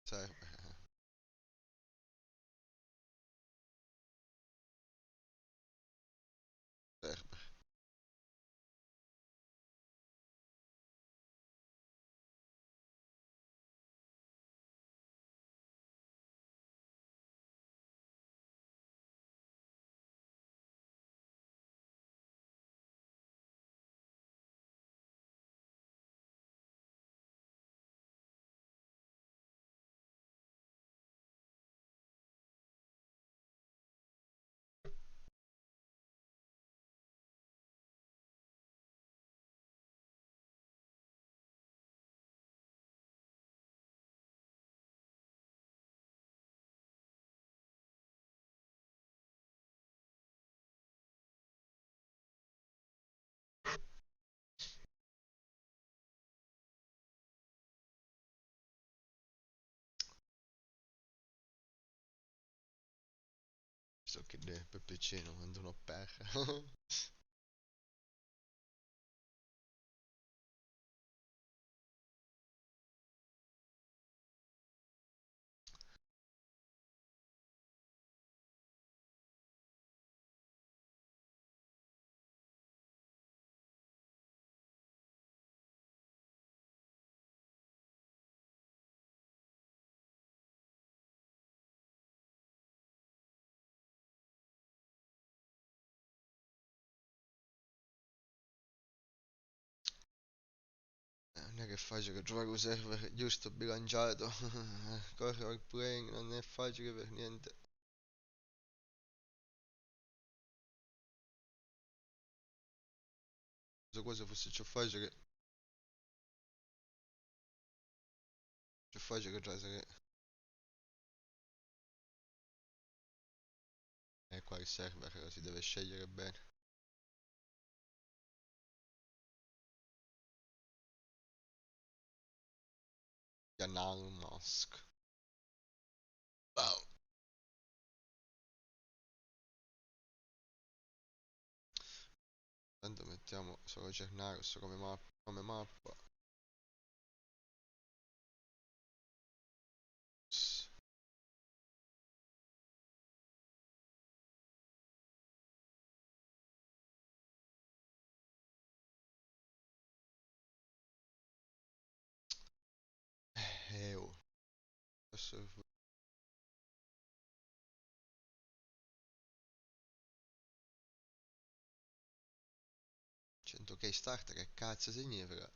server, server. So che il pepeccino quando uno per. Non è che è facile trovare un server giusto bilanciato. Correre playing non è facile per niente. Questa cosa fosse più facile che giocare. E qua il server si deve scegliere bene. Elon Musk. Wow. Tanto mettiamo solo Cernarus come mappa. S- oh. Adesso 100k starter che cazzo significa?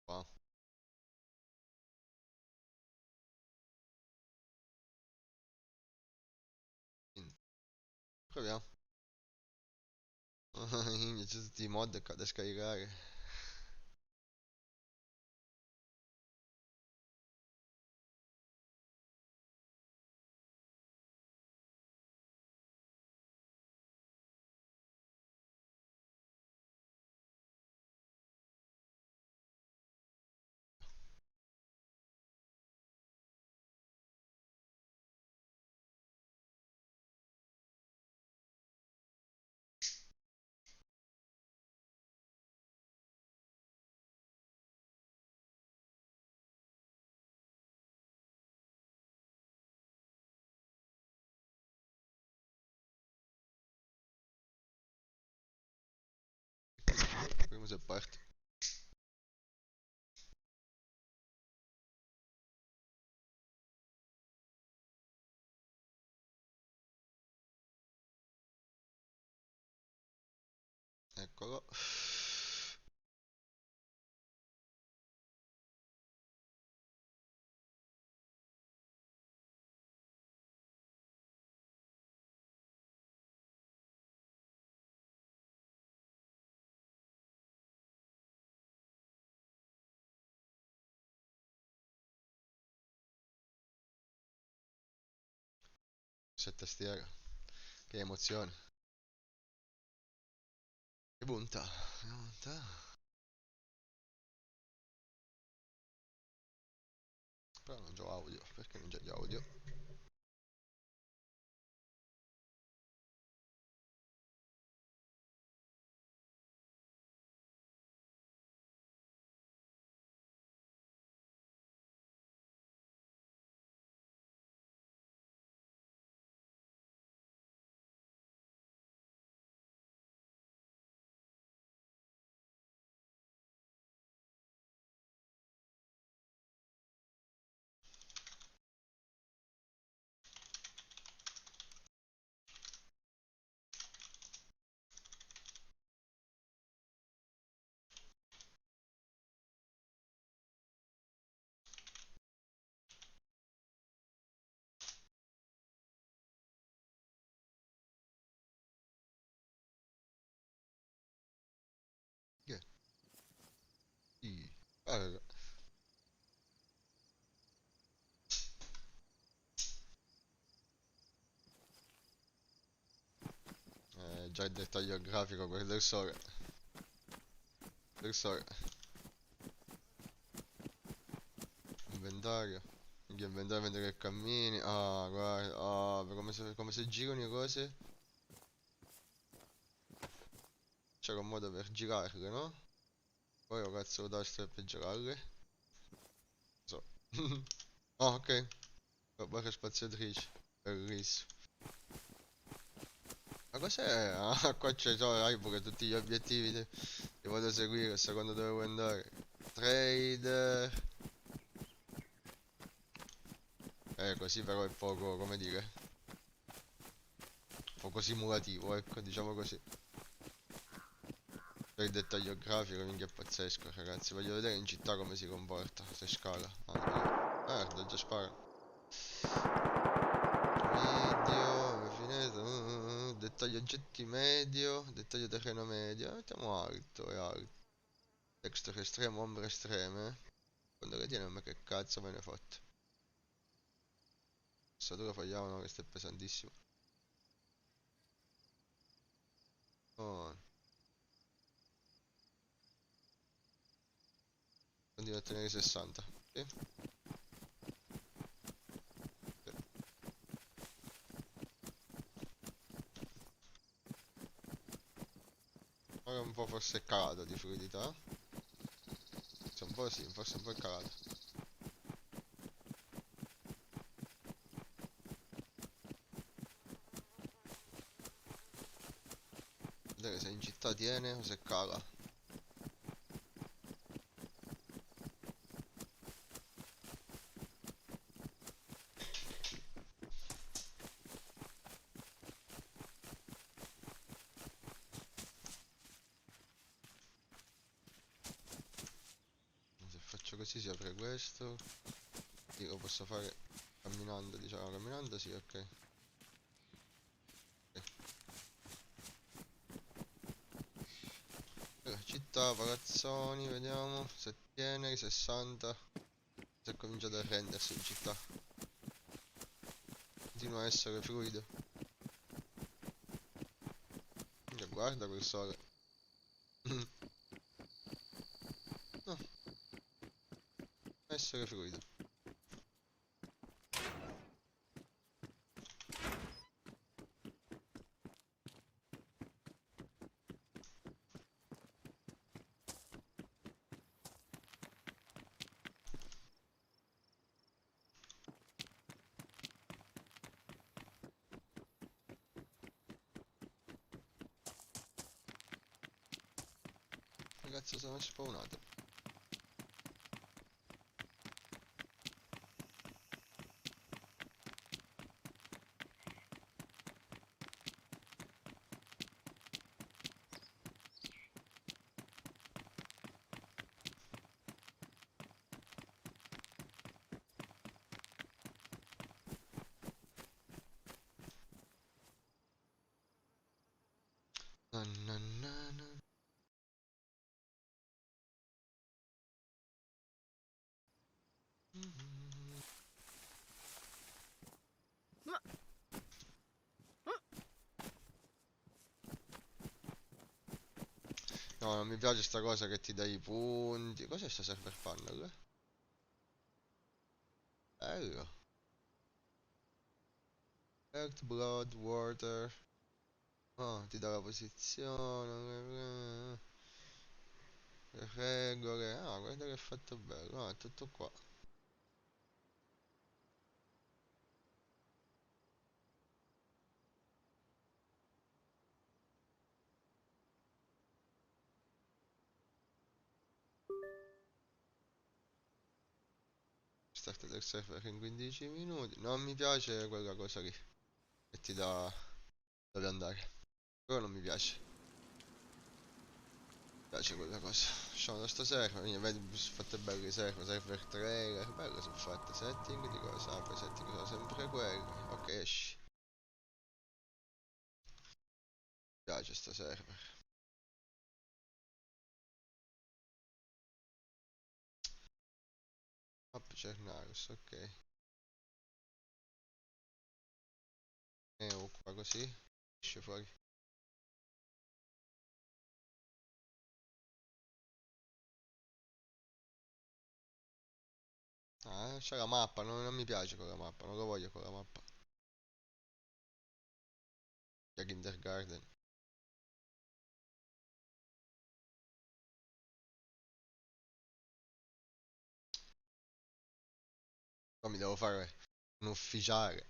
Wow. In- Proviamo. C'è tutti i mod qua da scaricare. Vediamo se parte. Eccolo. 7 stiere. Che emozione. Che punta. Che punta. Però non c'ho audio. Perché non c'è di audio? Carga. Già il dettaglio grafico, guarda il sole. Il sole. Inventario. Gli inventario mentre che cammini. Ah, guarda. Ah, come se girano le cose. C'era un modo per girarle, no? Poi ho cazzo tasto per girarle. So. Ah, ok. Barra spaziatrice. Bellissimo. Ma cos'è? Ah, qua c'è già hai pure tutti gli obiettivi che vado a seguire, secondo dove vuoi andare. Trader. Così però è poco, come dire, poco simulativo, ecco, diciamo così. Per il dettaglio grafico, minchia è pazzesco, ragazzi. Voglio vedere in città come si comporta, se scala. Ah, guarda, già spara. Video, fineto, dettaglio oggetti medio, dettaglio terreno medio. Mettiamo alto e alto. Texture estremo, ombre estreme. Quando che tiene, ma che cazzo me ne ho fatto? Ossatura fogliamo, no, questo è pesantissimo. Oh, continua a tenere 60. Sì, sì. Ora un po' forse è calato di fluidità. Sì, un po' sì, forse un po' è calato. Vedere se in città tiene o se cala. Se faccio così si apre questo. Sì, lo posso fare camminando, diciamo, camminando sì, ok. Ok. Città, palazzoni, vediamo. Se tiene, 60. Se comincia ad arrendersi in città. Continua a essere fluido. Guarda quel sole. No, essere fluido. Ragazzi, sono spawnato. Na, na, na, na. No, non mi piace sta cosa che ti dai i punti. Cos'è sta server panel? Bello. Earth, blood, water. Oh, ti dà la posizione. Le regole. Ah, guarda che è fatto bello. Ah, è tutto qua. Start del server in 15 minuti. Non mi piace quella cosa lì. Che ti dà dove andare. Quello non mi piace. Mi piace quella cosa. Lasciamo da sto server. Vedi, sono fatte belle i server. Server trailer. Belle sono fatte. Setting di cosa? Apre setting sono sempre quelli. Ok, esci. Mi piace sto server. App Cernarus, ok. Qua così. Esce fuori. Ah, c'è la mappa, non mi piace con la mappa, non lo voglio con la mappa. C'è Kindergarten. Poi mi devo fare un ufficiale.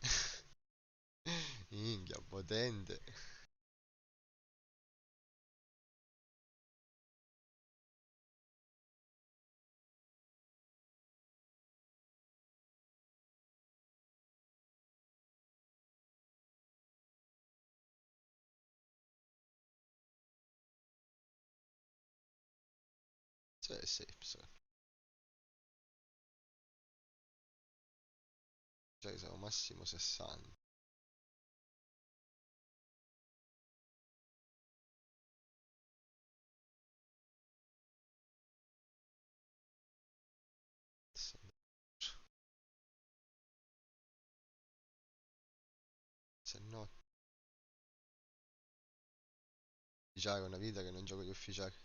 Minchia, potente. Sì, sì, sì. Cioè, sono massimo 60. Se no, ufficiale è una vita che non gioco di ufficiale.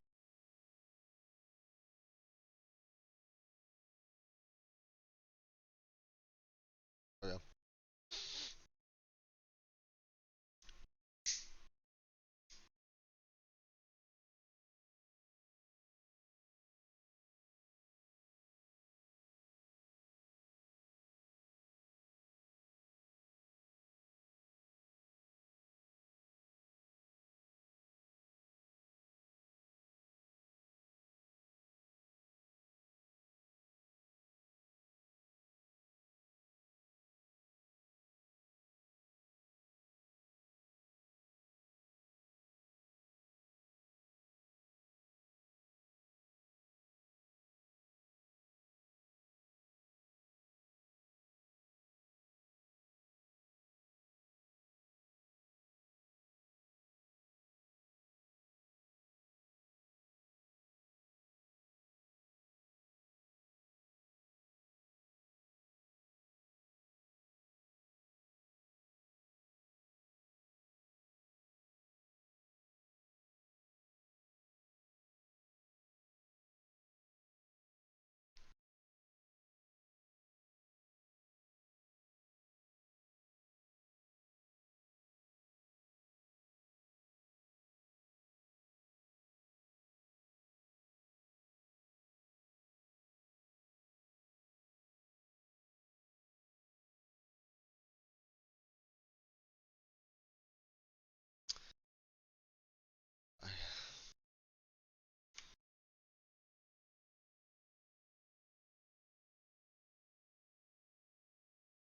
Vabbè.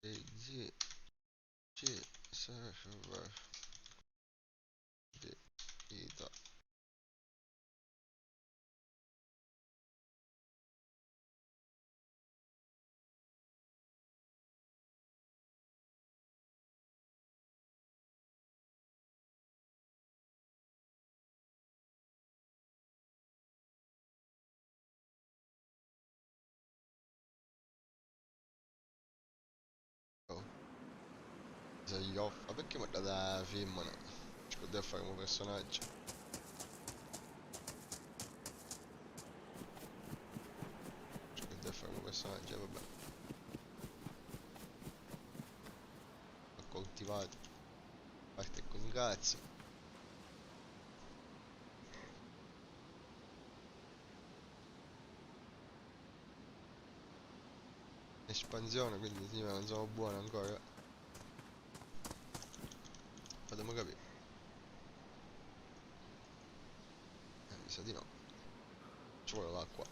E G, G, server di Ita. Oh, sei off. Ma perché mi da film? No? Ci poteva fare un personaggio. Ci poteva fare un personaggio, vabbè. Ho coltivato. Parte con cazzo. Espansione, quindi sì, ma non sono buono ancora. Fatemi capire. Mi sa di no. Ci vuole l'acqua.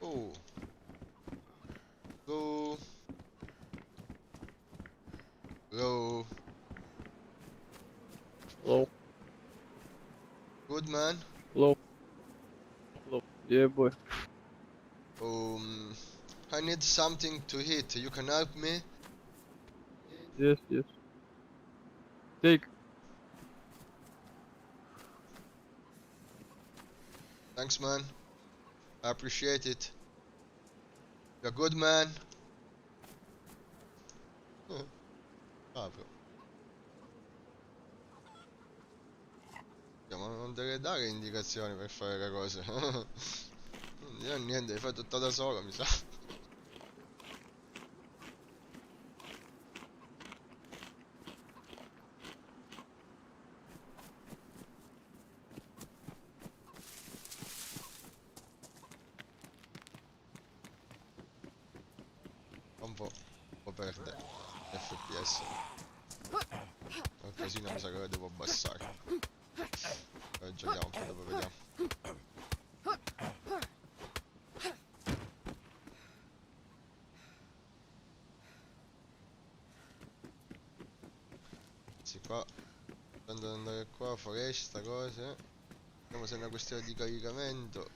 Oh, go. Hello, Good man. hello, hello. Yeah, boy. Um, I need something to eat. You can help me? Yes, yes. Take. Thanks, man. I appreciate it. You're a good man. Ah, bro. Ma non deve dare indicazioni per fare le cose. Non niente, devi fare tutto da solo, mi sa. Un po' perde FPS. Il casino mi sa che lo devo abbassare. Giochiamo, poi dopo vediamo. Sì, qua. Prendo ad andare qua, foresta, cose. Vediamo se è una questione di caricamento.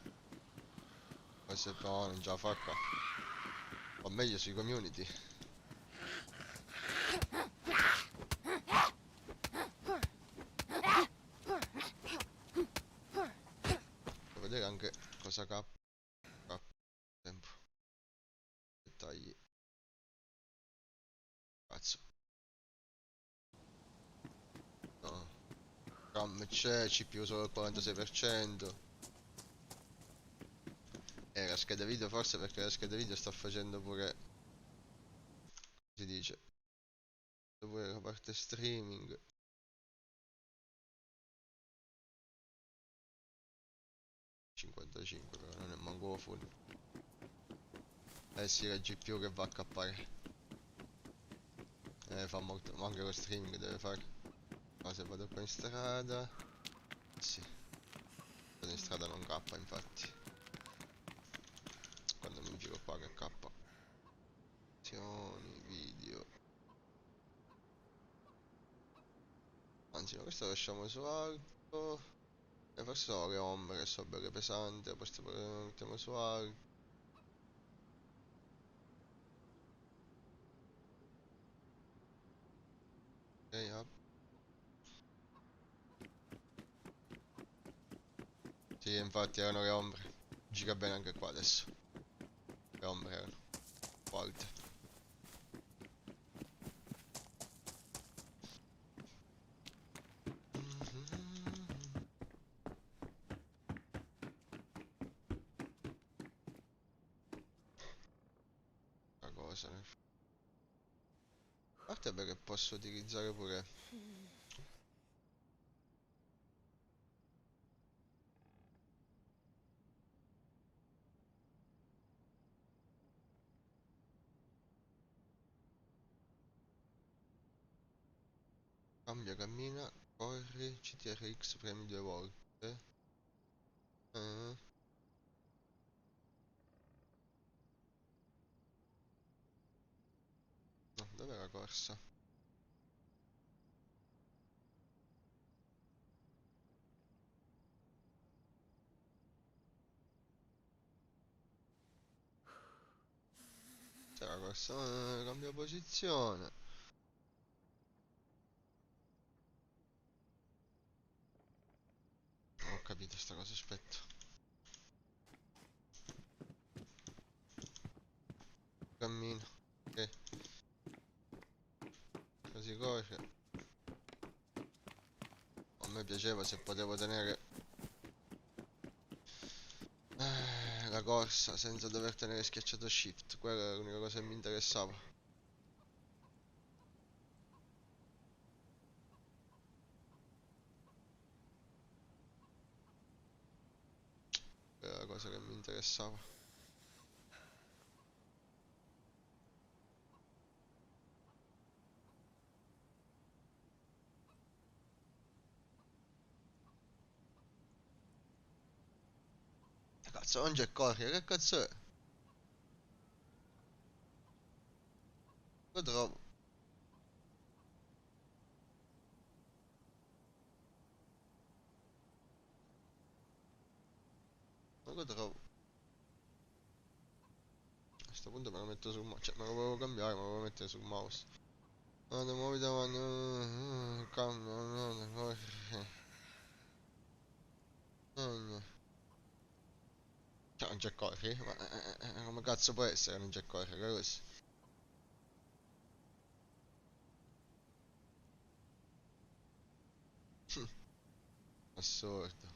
O se no, non ce la fa qua. O meglio sui community. Devo vedere anche cosa cappa. Tempo. Dettagli. Cazzo. No. RAM c'è, CPU solo il 46%. La scheda video forse perché la scheda video sta facendo pure. Si dice. Pure la parte streaming. 55 però non è manco full. Eh sì, la GPU che va a cappare. Fa molto. Ma anche lo streaming deve fare. Ma se vado qua in strada. Sì. Vado in strada non cappa infatti. Quando mi giro qua che cappa. Azioni, video. Anzi, no, questo lo lasciamo su alto. E forse sono le ombre che sono belle pesanti. Questo lo mettiamo su alto. Ok, up. Sì, infatti erano le ombre. Gira bene anche qua adesso. Le ombre erano un po' alte. Una cosa. A parte perché posso utilizzare pure. Cambia, cammina, corri, CTRX, premi 2 volte. Eh, no, dov'è la corsa? C'è la corsa, cambia posizione. Non ho capito sta cosa, aspetta. Cammina, ok, così corre. A me piaceva se potevo tenere la corsa senza dover tenere schiacciato shift. Quella è l'unica cosa che mi interessava. Quella è la cosa che mi interessava. Cazzo, non c'è correre, che cazzo è? Lo trovo. Non lo trovo. A questo punto me lo metto sul mouse. Cioè, me lo volevo cambiare, ma lo volevo mettere sul mouse. Quando muovi davanti. Cambia. Cioè, non c'è corri? Ma come cazzo può essere che non c'è corri? Così. Assurdo.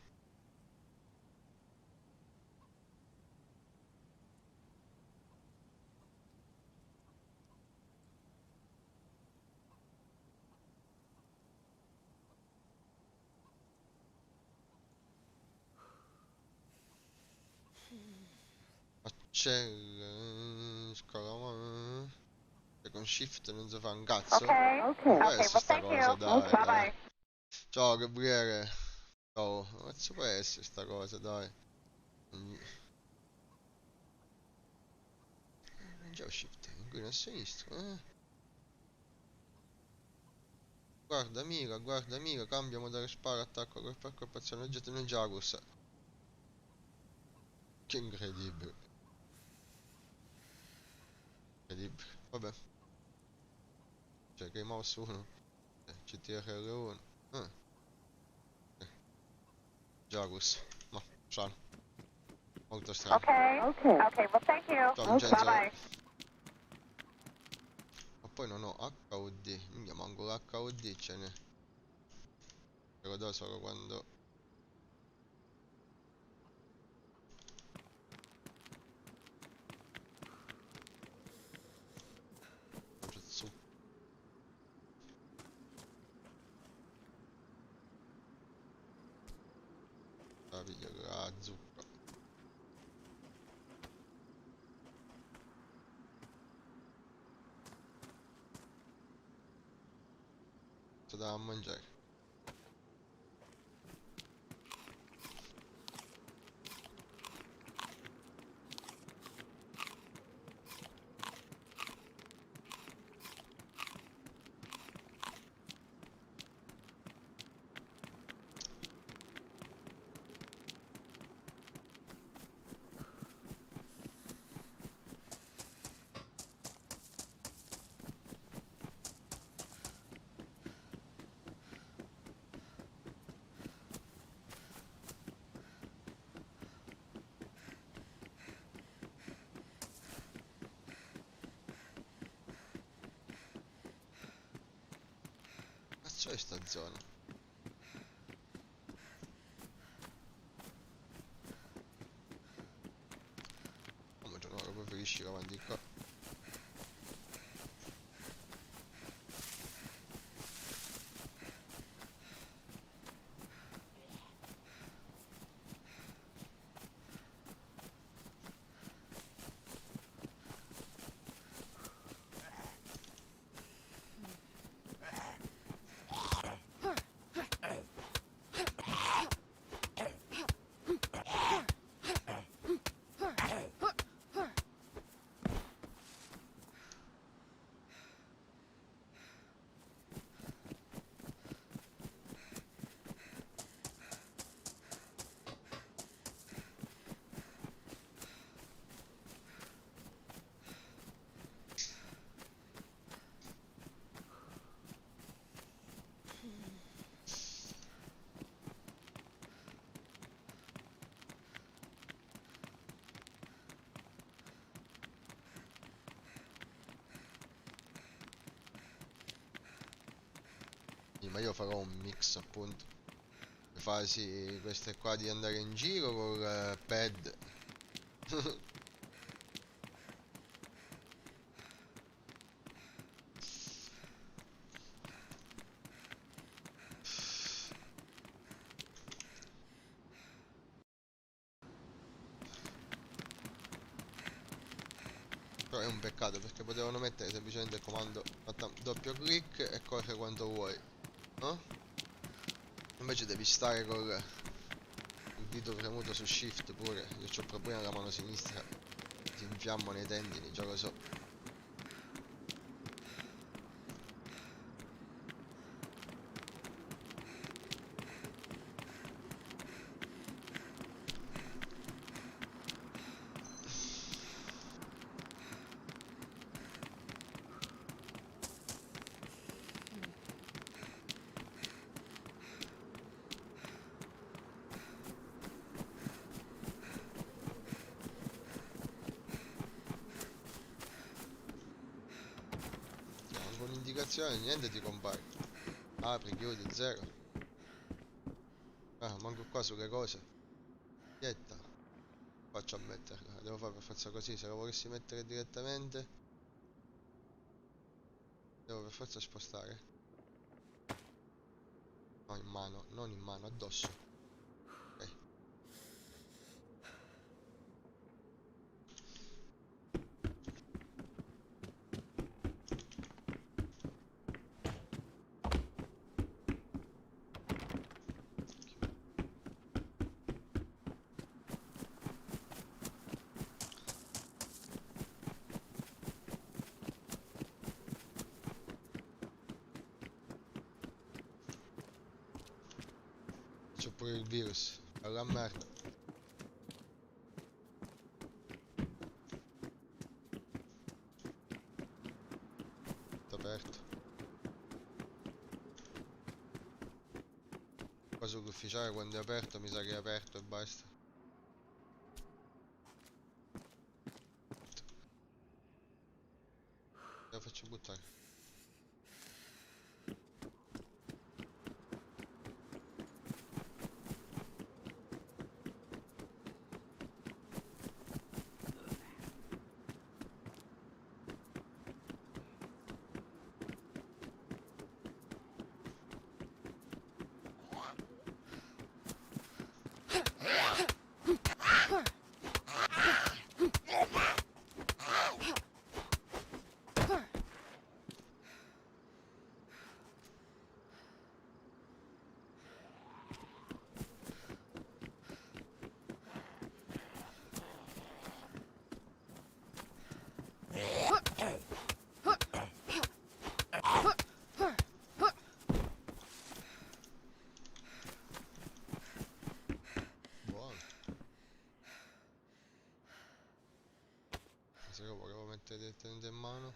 Accella. Scolama. E con shift non si fa un cazzo. Può essere sta cosa, dai, dai. Ciao Gabriele. Ciao. Ma cazzo può essere sta cosa, dai. Non c'è shift. Inquina a sinistra. Guarda amica, cambia modello spara, attacco, colpo a colpo, azione, oggetto non Jagus. Che incredibile. Incredibile. Vabbè. C'è che mouse 1. CTRL1. Ah, Jagus. Ma, strano. Molto strano. Okay, well thank you. Ciao Vincenzo. Bye-bye. Ma poi non ho HUD. Minchia, manco l'HUD ce n'è. Te lo do solo quando... C'è zucca. La zucca. Sto da mangiare. Cazzo è sta zona? Come già no, lo preferisci avanti qua. Sì, ma io farò un mix appunto. Le fasi queste qua di andare in giro col pad. Però è un peccato perché potevano mettere semplicemente il comando doppio clic e corre quanto vuoi, no? Invece devi stare col il dito premuto su shift pure. Io ho problemi alla mano sinistra, ti infiammano i tendini, già lo so. esplorazione, niente ti compare. Apri, chiudi, zero. Ah, manco qua sulle cose. Dietta. Faccio a metterla. Devo fare per forza così. Se la volessi mettere direttamente, devo per forza spostare. No, in mano, non in mano, addosso. Ok. C'ho pure il virus. Alla merda. Tutto aperto. Qua sull'ufficiale quando è aperto mi sa che è aperto e basta. La faccio buttare. Buono. Se lo volevo mettere direttamente in mano.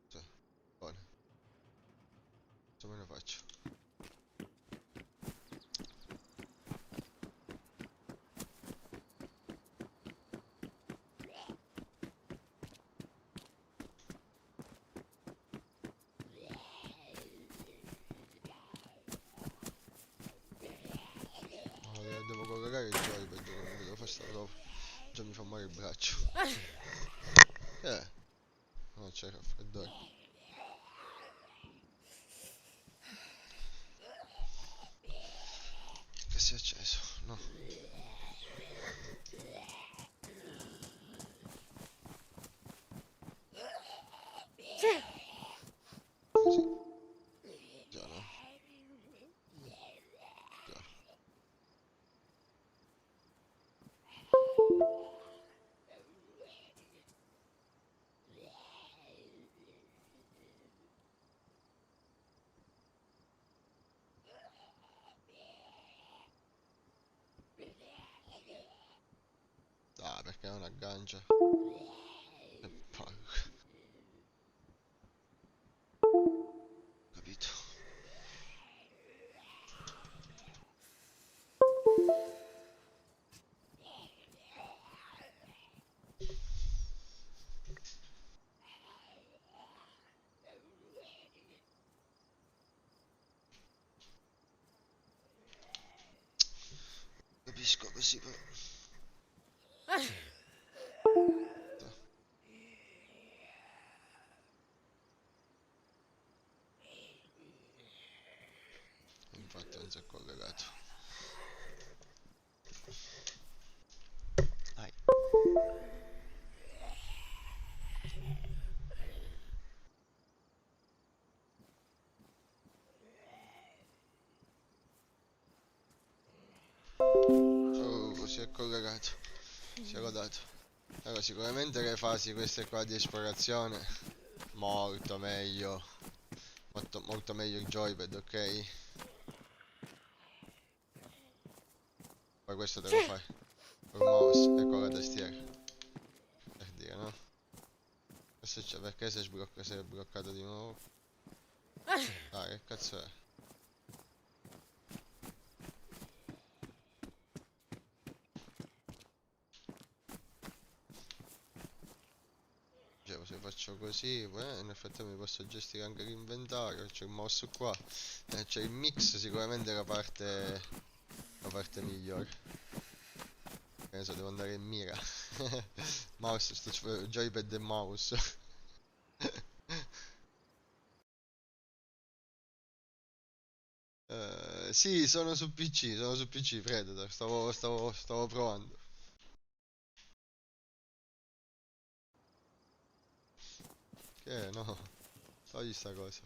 Sì, buono. Cosa me ne faccio? Devo collegare il joypad, non devo fare sta roba. Già mi fa male il braccio. No, c'è raffreddore. Che si è acceso? No. Sì. Già no. Già. Ah, perché non aggancia? Che palle. Capito. Capisco così però. Infatti non si è collegato. Dai. Oh, si è collegato. Si è rodato. Allora, sicuramente le fasi queste qua di esplorazione molto meglio. Molto meglio il joypad, ok? Poi questo devo fare col mouse e con la tastiera. Per dire, no? Questo c'è perché si è bloccato di nuovo. Dai, che cazzo è? Dicevo, se faccio così, poi nel frattempo mi posso gestire anche l'inventario, c'è il mouse qua, c'è il mix, sicuramente è la parte migliore. Che ne so, devo andare in mira. Mouse, joypad e mouse. Sì, sono su PC, Predator, stavo provando. Che no, togli sta cosa.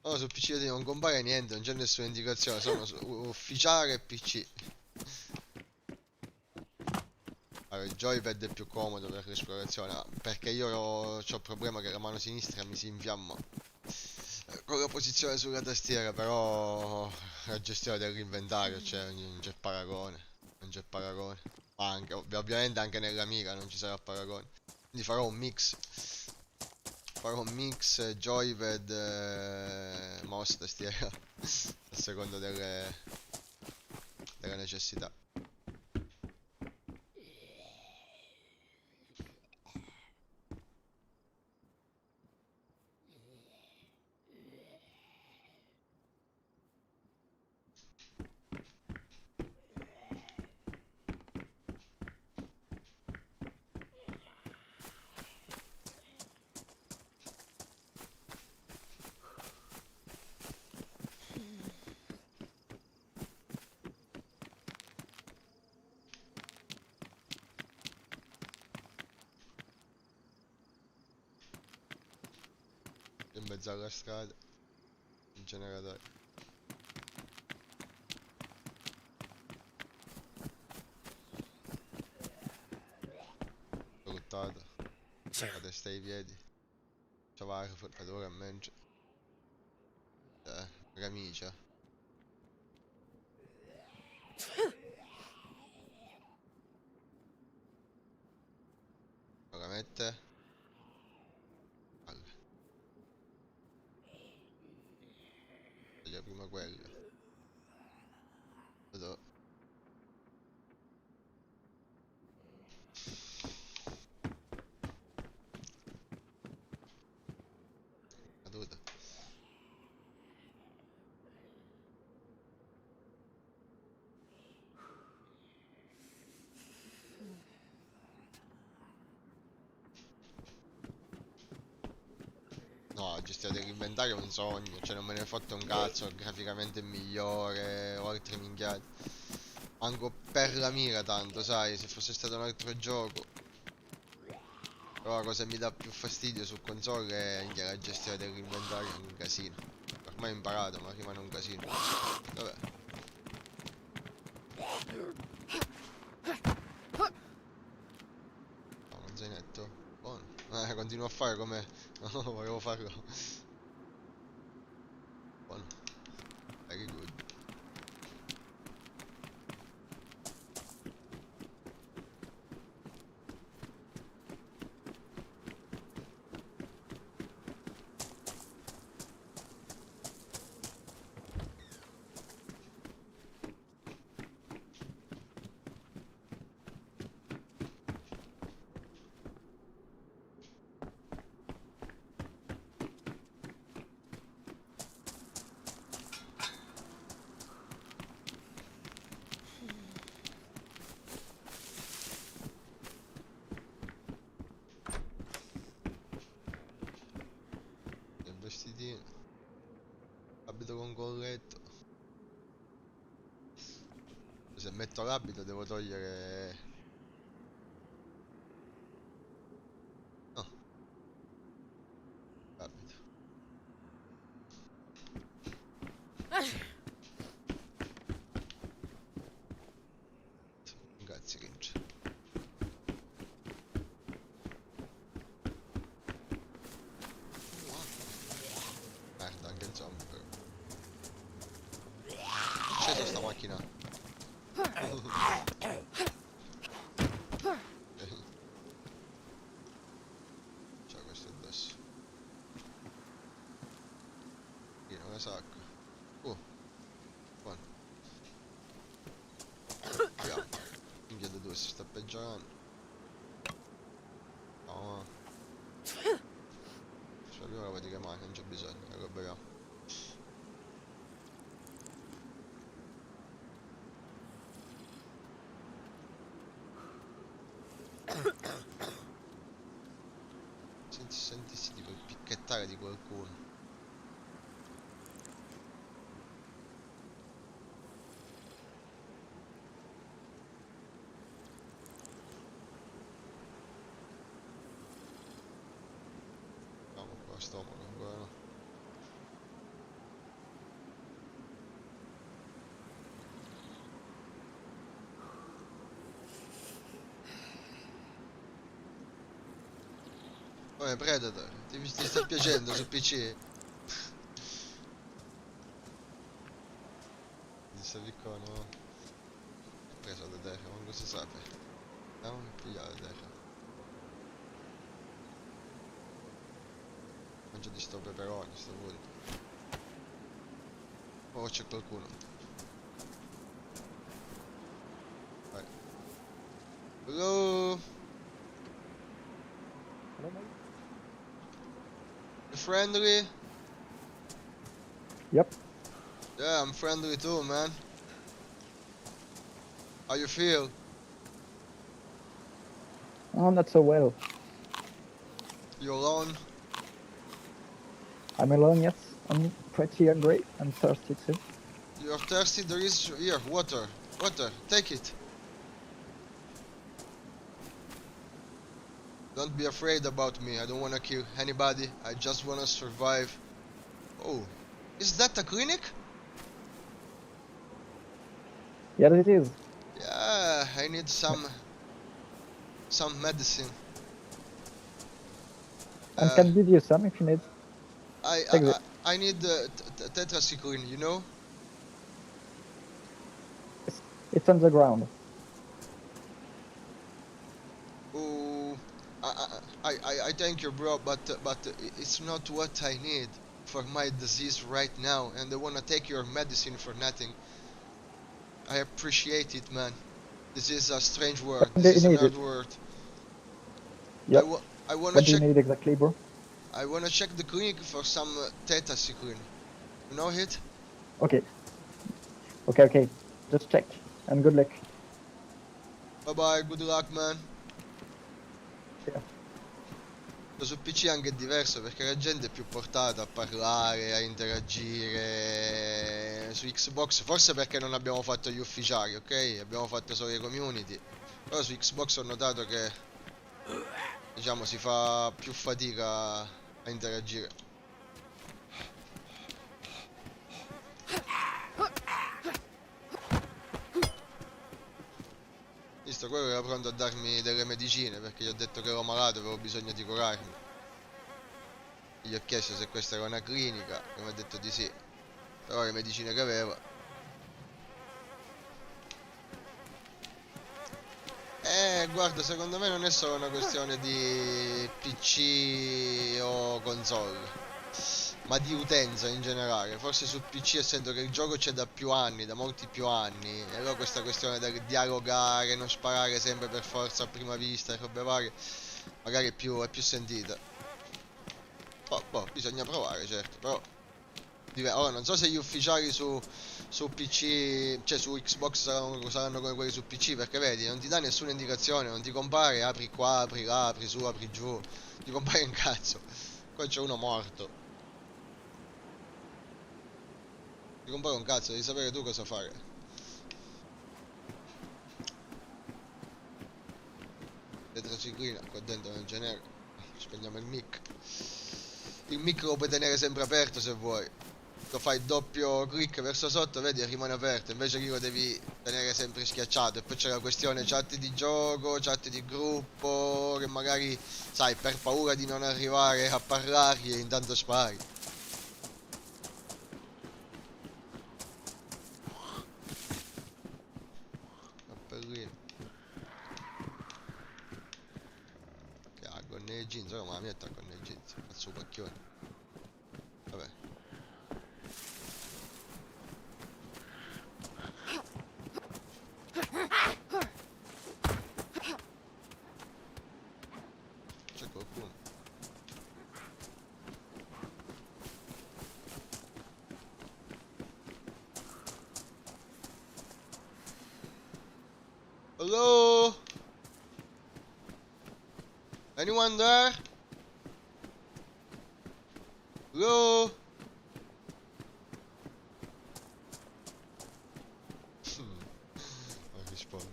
No, su PC non compare niente, non c'è nessuna indicazione, sono ufficiale e PC. Allora, il joypad è più comodo per l'esplorazione, perché io ho il problema che la mano sinistra mi si infiamma con la posizione sulla tastiera, però la gestione dell'inventario, cioè, non c'è paragone, non c'è paragone. Ma anche, ovviamente anche nella mira non ci sarà paragone. Quindi farò un mix joypad, mouse, tastiera, a seconda delle necessità. In mezzo alla strada, il generatore. Buttato, la testa ai piedi. Ciavare, forfatore a mente. Camicia. La mette. Allora, taglia prima quella. Vedo. Caduta. No, la gestione dell'inventario è un sogno, cioè non me ne fotte un cazzo, graficamente è migliore, o altre minchiate. Manco per la mira tanto, sai, se fosse stato un altro gioco. Però la cosa che mi dà più fastidio su console è anche la gestione dell'inventario, è un casino. Ormai ho imparato, ma rimane un casino. Vabbè. No, un zainetto. Buono. Continuo a fare come... No, volevo farlo. Buono. Very good. Il vestitino. Abito con colletto. Se metto l'abito devo togliere... No, l'abito. Grazie che c'è. Merda, anche il zombie però. C'è sta macchina. C'è questo addosso. sacco. Buono. Vediamo. Minchia da dove si sta peggiorando. No. Cioè lui la vedi che manca, non c'è bisogno, la recuperiamo. Sentissi tipo il picchettare di qualcuno. Vamo qua, stomaco ancora no. Vabbè, Predator, ti sta piacendo su PC? Ti sta piccone, no? Ho preso da terra, manco si sa per. Andiamo a pigliare da terra. Mangio di sto peperone, sto punto. Oh, c'è qualcuno. Vai. Hello? Hello, mate. You friendly? Yep. Yeah, I'm friendly too, man. How you feel? Oh, not so well. You alone? I'm alone, yes. I'm pretty hungry and thirsty too. You're thirsty? There is here, water. Water, take it. Don't be afraid about me. I don't wanna kill anybody. I just wanna survive. Oh, is that a clinic? Yes, it is. Yeah, I need some medicine. And can give you some if you need. I Take I, it. I need tetracycline, you know? It's on the ground. Oh, I thank you, bro, but it's not what I need for my disease right now, and I wanna take your medicine for nothing. I appreciate it, man. This is a strange word. When This do you is a need nerd it? word. Yep. I wanna What do you check. need exactly, bro? I wanna check the clinic for some tetracycline. You know it? Okay. Okay. Just check. And good luck. Bye bye. Good luck, man. Yeah. Su PC è anche diverso perché la gente è più portata a parlare, a interagire. Su Xbox forse perché non abbiamo fatto gli ufficiali, ok? Abbiamo fatto solo i community. Però su Xbox ho notato che, diciamo, si fa più fatica a interagire. Visto, quello era pronto a darmi delle medicine perché gli ho detto che ero malato e avevo bisogno di curarmi. Gli ho chiesto se questa era una clinica e mi ha detto di sì. Però le medicine che aveva. Guarda, secondo me non è solo una questione di PC o console, ma di utenza in generale. Forse su PC, essendo che il gioco c'è da più anni, da molti più anni, e allora questa questione del dialogare, non sparare sempre per forza a prima vista e robe varie, magari è più sentita. Boh, bisogna provare, certo, però. Ora, non so se gli ufficiali su PC, cioè su Xbox saranno come quelli su PC, perché vedi, non ti dà nessuna indicazione, non ti compare apri qua, apri là, apri su, apri giù, ti compare un cazzo. Qua c'è uno morto. Ti compare un cazzo, devi sapere tu cosa fare. Tetraciclina, qua dentro non ce n'era. Spegniamo il mic. Il mic lo puoi tenere sempre aperto se vuoi. Lo fai doppio clic verso sotto, vedi, e rimane aperto. Invece lì lo devi tenere sempre schiacciato. E poi c'è la questione chat di gioco, chat di gruppo, che magari, sai, per paura di non arrivare a parlargli intanto spari. Cappellino. Che ha con i jeans, ma la mia con i jeans. Cazzo pacchione. Vabbè. Hello? Anyone there? Hello? Non rispondo.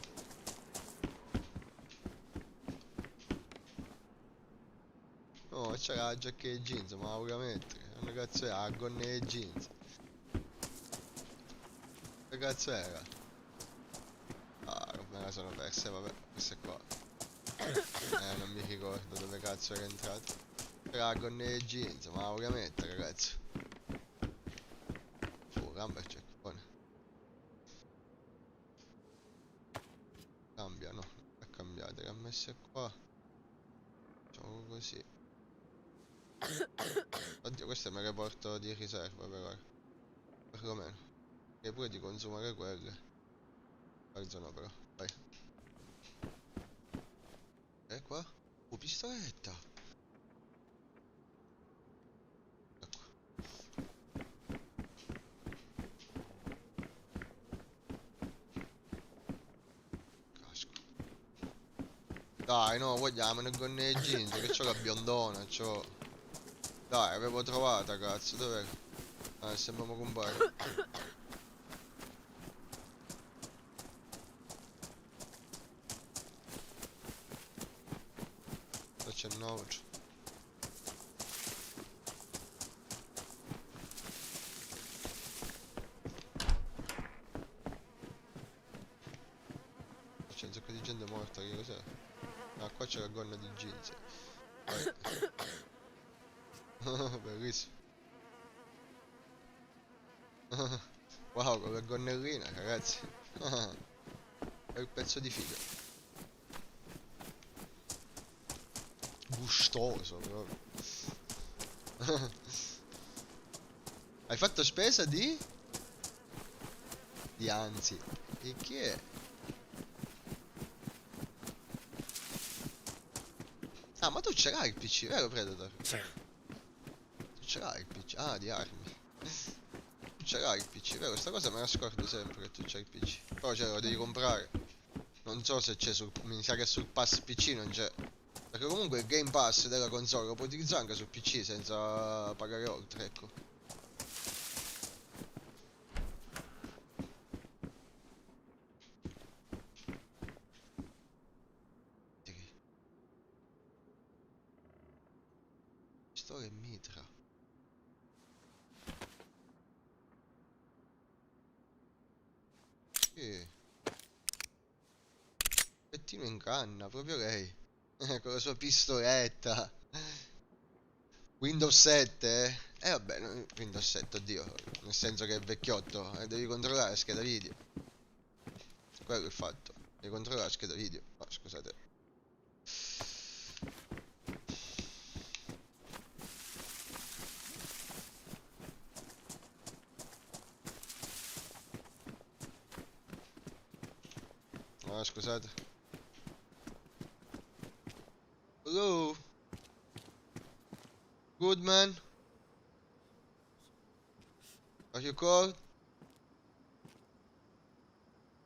No, c'era la giacca e jeans, ma la volevo mettere. Che cazzo era? La gonna e jeans. Che cazzo era? Ah, me la sono persa, vabbè, questa è qua. Non mi ricordo dove cazzo era entrato. Era la gonna e jeans, ma la volevo mettere, ragazzi. Lumberjack, buono. Cambia, no, non è cambiata, le ha messe qua. Facciamo così. Oddio, queste me le porto di riserva per ora. Perlomeno. E pure di consumare quelle. Alzo no però, vai. E qua? Pistoletta! Ecco. Casco. Dai, no, vogliamo le gonne e jeans, che c'ho la biondona, c'ho... Dai, avevo trovata, cazzo, dov'è? Ah, sembriamo compare. C'è il 9. C'è un sacco di gente morta, che cos'è? Ah, qua c'è la gonna di jeans. Vai. Bellissimo. Wow, con la gonnellina, ragazzi. È un pezzo di figa. Gustoso, proprio. Hai fatto spesa di? Di anzi. E chi è? Ah, ma tu ce l'hai il PC, vero Predator? Tu ce l'hai il PC? Ah, di armi. Tu ce l'hai il PC, vero? Sta cosa me la scordo sempre che tu c'hai il PC. Però ce lo devi comprare. Non so se c'è sul... Mi sa che sul pass PC non c'è. Perché comunque il Game Pass della console lo puoi utilizzare anche sul PC senza pagare oltre, ecco. Pistola e mitra. Sì. Pettino in canna, proprio lei. Con la sua pistoletta. Windows 7, eh? Vabbè, Windows 7, oddio. Nel senso che è vecchiotto. Devi controllare la scheda video. Quello è il fatto. Devi controllare la scheda video. Oh, scusate. Ah, scusate. Hello? Good man? Are you cold?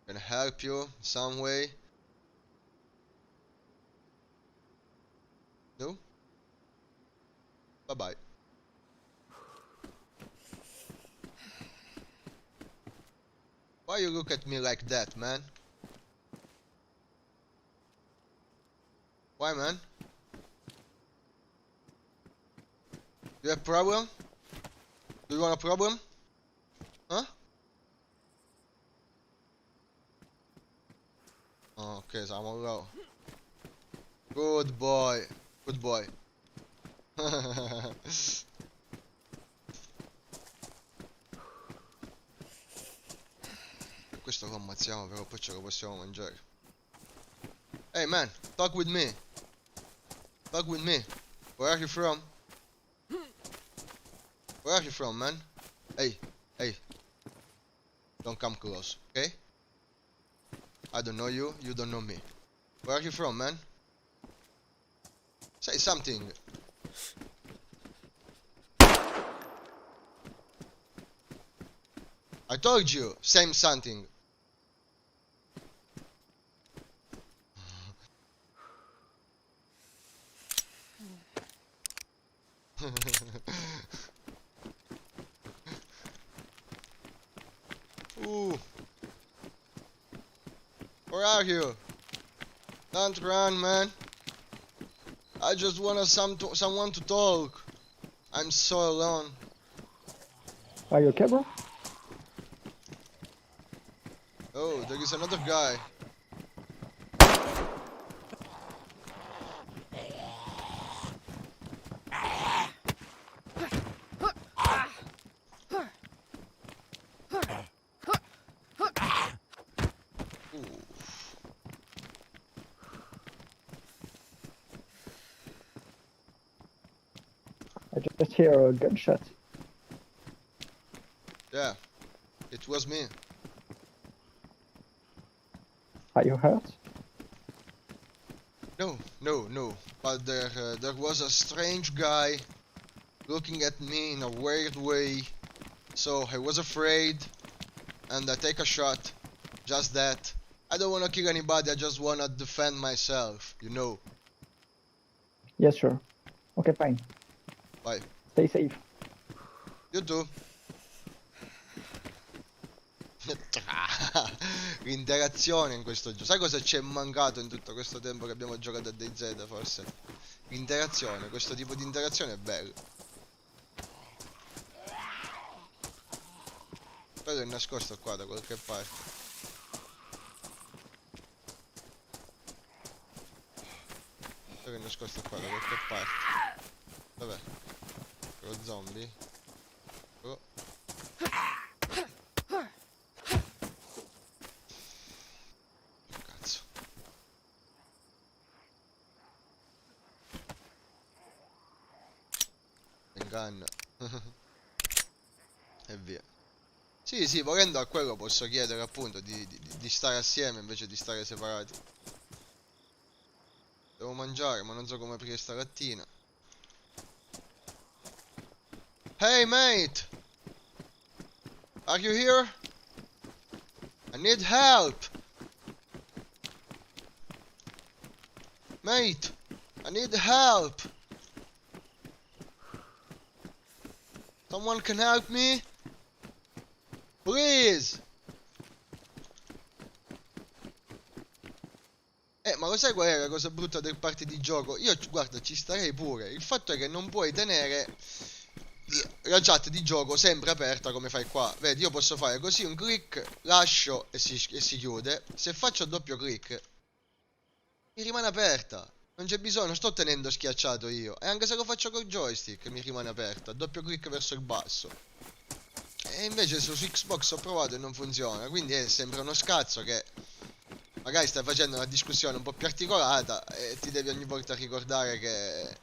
Can I help you some way? No? Bye bye. Why you look at me like that, man? Why, man? You have problem? Do you want a problem? Huh? Oh, ok, siamo low. Good boy. Good boy. Questo lo ammazziamo, però poi ce lo possiamo mangiare. Hey man, talk with me. Talk with me. Where are you from? Where are you from, man? Hey, hey. Don't come close, okay? I don't know you, you don't know me. Where are you from, man? Say something. I told you, say something. Ooh. Where are you? Don't run, man. I just want someone to talk. I'm so alone. Are you okay, bro? Oh, there is another guy. Ooh. I just hear a gunshot. Yeah, it was me. Are you hurt? No. But there was a strange guy looking at me in a weird way. So I was afraid, and I take a shot. Just that. I don't wanna kill anybody. I just wanna defend myself. You know. Yes, sure. Okay, fine. Bye. Stay safe. You too. L'interazione in questo gioco. Sai cosa ci è mancato in tutto questo tempo che abbiamo giocato a DayZ forse? L'interazione, questo tipo di interazione è bello. Quello è nascosto qua da qualche parte. Quello è nascosto qua da qualche parte. Dov'è? Lo zombie? Oh. Cazzo. Inganno. E via. Sì, volendo a quello posso chiedere appunto di stare assieme invece di stare separati. Devo mangiare, ma non so come aprire sta lattina. Hey mate! Are you here? I need help! Mate! I need help! Someone can help me? Please! Ma lo sai qual è la cosa brutta del party di gioco? Io, guarda, ci starei pure. Il fatto è che non puoi tenere la chat di gioco sempre aperta come fai qua. Vedi, io posso fare così un click, lascio e si chiude. Se faccio doppio click, mi rimane aperta. Non c'è bisogno, non sto tenendo schiacciato io. E anche se lo faccio col joystick, mi rimane aperta. Doppio click verso il basso. E invece su Xbox ho provato e non funziona. Quindi sembra uno scazzo che magari stai facendo una discussione un po' più articolata e ti devi ogni volta ricordare che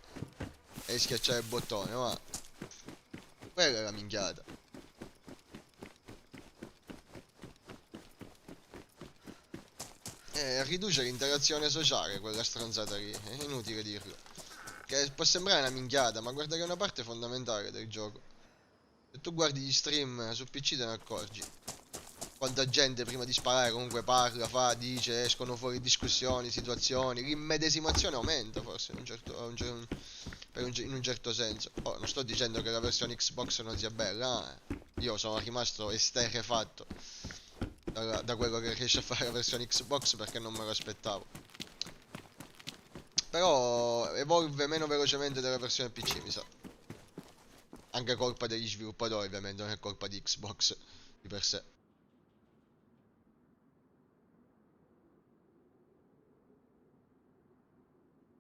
devi schiacciare il bottone, ma quella è la minchiata. Riduce l'interazione sociale quella stronzata lì, è inutile dirlo. Che può sembrare una minchiata, ma guarda che è una parte fondamentale del gioco. Se tu guardi gli stream su PC te ne accorgi. Quanta gente prima di sparare comunque parla, fa, dice, escono fuori discussioni, situazioni, l'immedesimazione aumenta forse in un certo senso. Oh, non sto dicendo che la versione Xbox non sia bella, Io sono rimasto esterrefatto da quello che riesce a fare la versione Xbox perché non me lo aspettavo. Però evolve meno velocemente della versione PC, mi sa. Anche colpa degli sviluppatori, ovviamente, non è colpa di Xbox di per sé.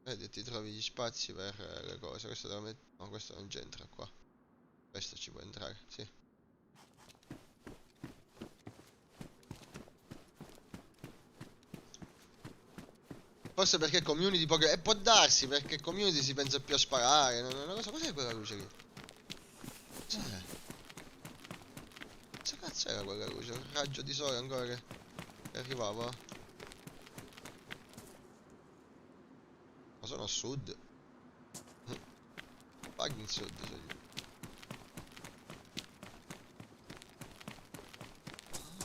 Vedi, ti trovi gli spazi per le cose. Questo devo mettere. No, questo non c'entra qua. Questo ci può entrare, sì. Forse perché community Pokémon. E può darsi perché community si pensa più a sparare. Non è una cosa. Cos'è quella luce lì? Cos'è? Che cazzo era quella luce? Un raggio di sole ancora che arrivava? Ma sono a sud. Paghi in sud, cioè.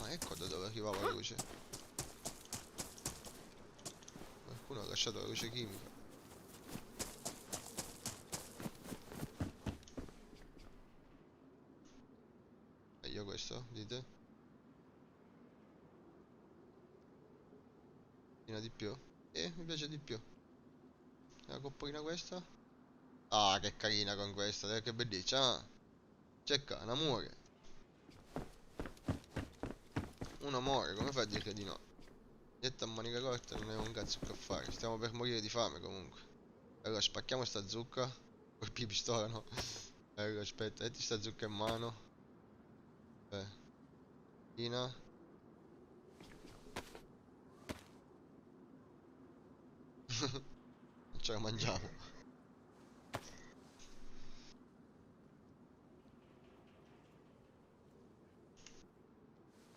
Ah, ecco da dove arrivava la luce. Qualcuno ha lasciato la luce chimica. Meglio questo, dite? Di più. Mi piace di più. La coppolina questa? Ah, che carina con questa, che bellissima. Ah. Cecca, un amore. Un amore, come fai a dire di no? Dieta a manica corta non è un cazzo che fare. Stiamo per morire di fame comunque. Allora, spacchiamo sta zucca. Col pistola, no? Allora, aspetta, metti sta zucca in mano. Ina. Non ce la mangiamo.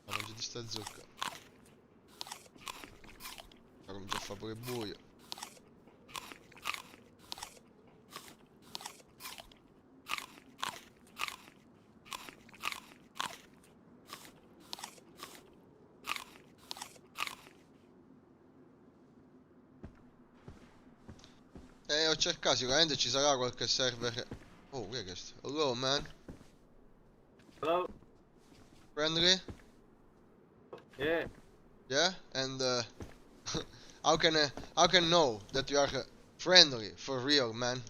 La mangio di sta zucca. Ora comincia a fare pure buio. Ho cercato, sicuramente ci sarà qualche server. Oh, che è questo? Hello man, Hello? friendly? Yeah. Yeah? And how can I know that you are friendly for real, man?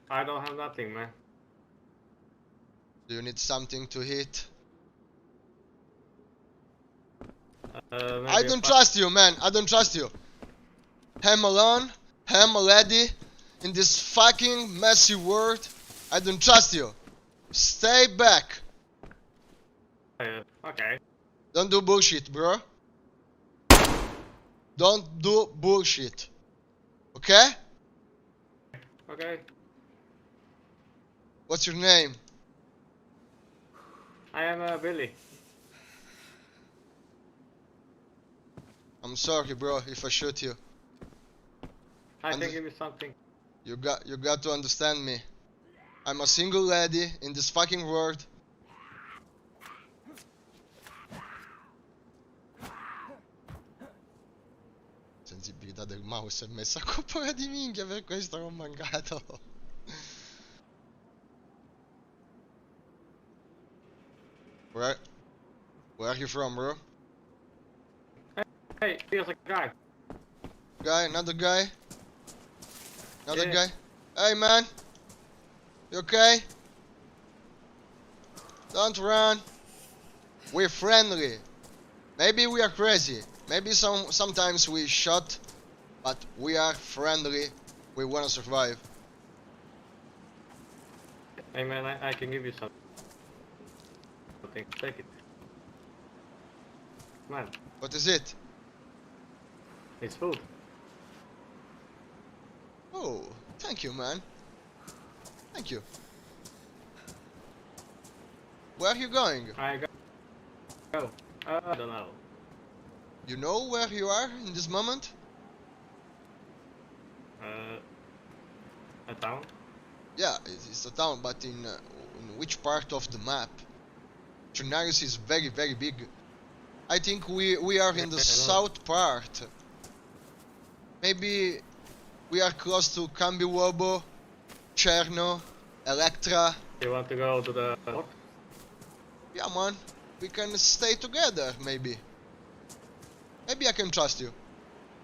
I don't have nothing, man. Do you need something to eat? Maybe I don't trust you, man. I don't trust you. I'm alone. I'm a lady in this fucking messy world. I don't trust you. Stay back. Okay. Don't do bullshit, bro. Don't do bullshit. Okay? Okay. What's your name? I am Billy. I'm sorry, bro, if I shoot you. I And- can give you something. You got to understand me. I'm a single lady in this fucking world. Sensibilità del mouse è messa a coppola di minchia, per questo che ho mancato. Where are you from, bro? Hey, here's a guy. Guy, another guy? Another Yeah. guy? Hey man! You okay? Don't run! We're friendly. Maybe we are crazy. Maybe sometimes we shot, but we are friendly. We wanna survive. Hey man, I can give you something. Take it. Man, What is it? it's food. Oh, thank you, man. Thank you. Where are you going? I go. I don't know. You know where you are in this moment? A town? Yeah, it's a town, but in which part of the map? Chernarus is very, very big. I think we are in the south part. Maybe we are close to Cambiwobo, Cherno, Electra. You want to go to the north? Yeah, man, we can stay together, maybe. Maybe I can trust you.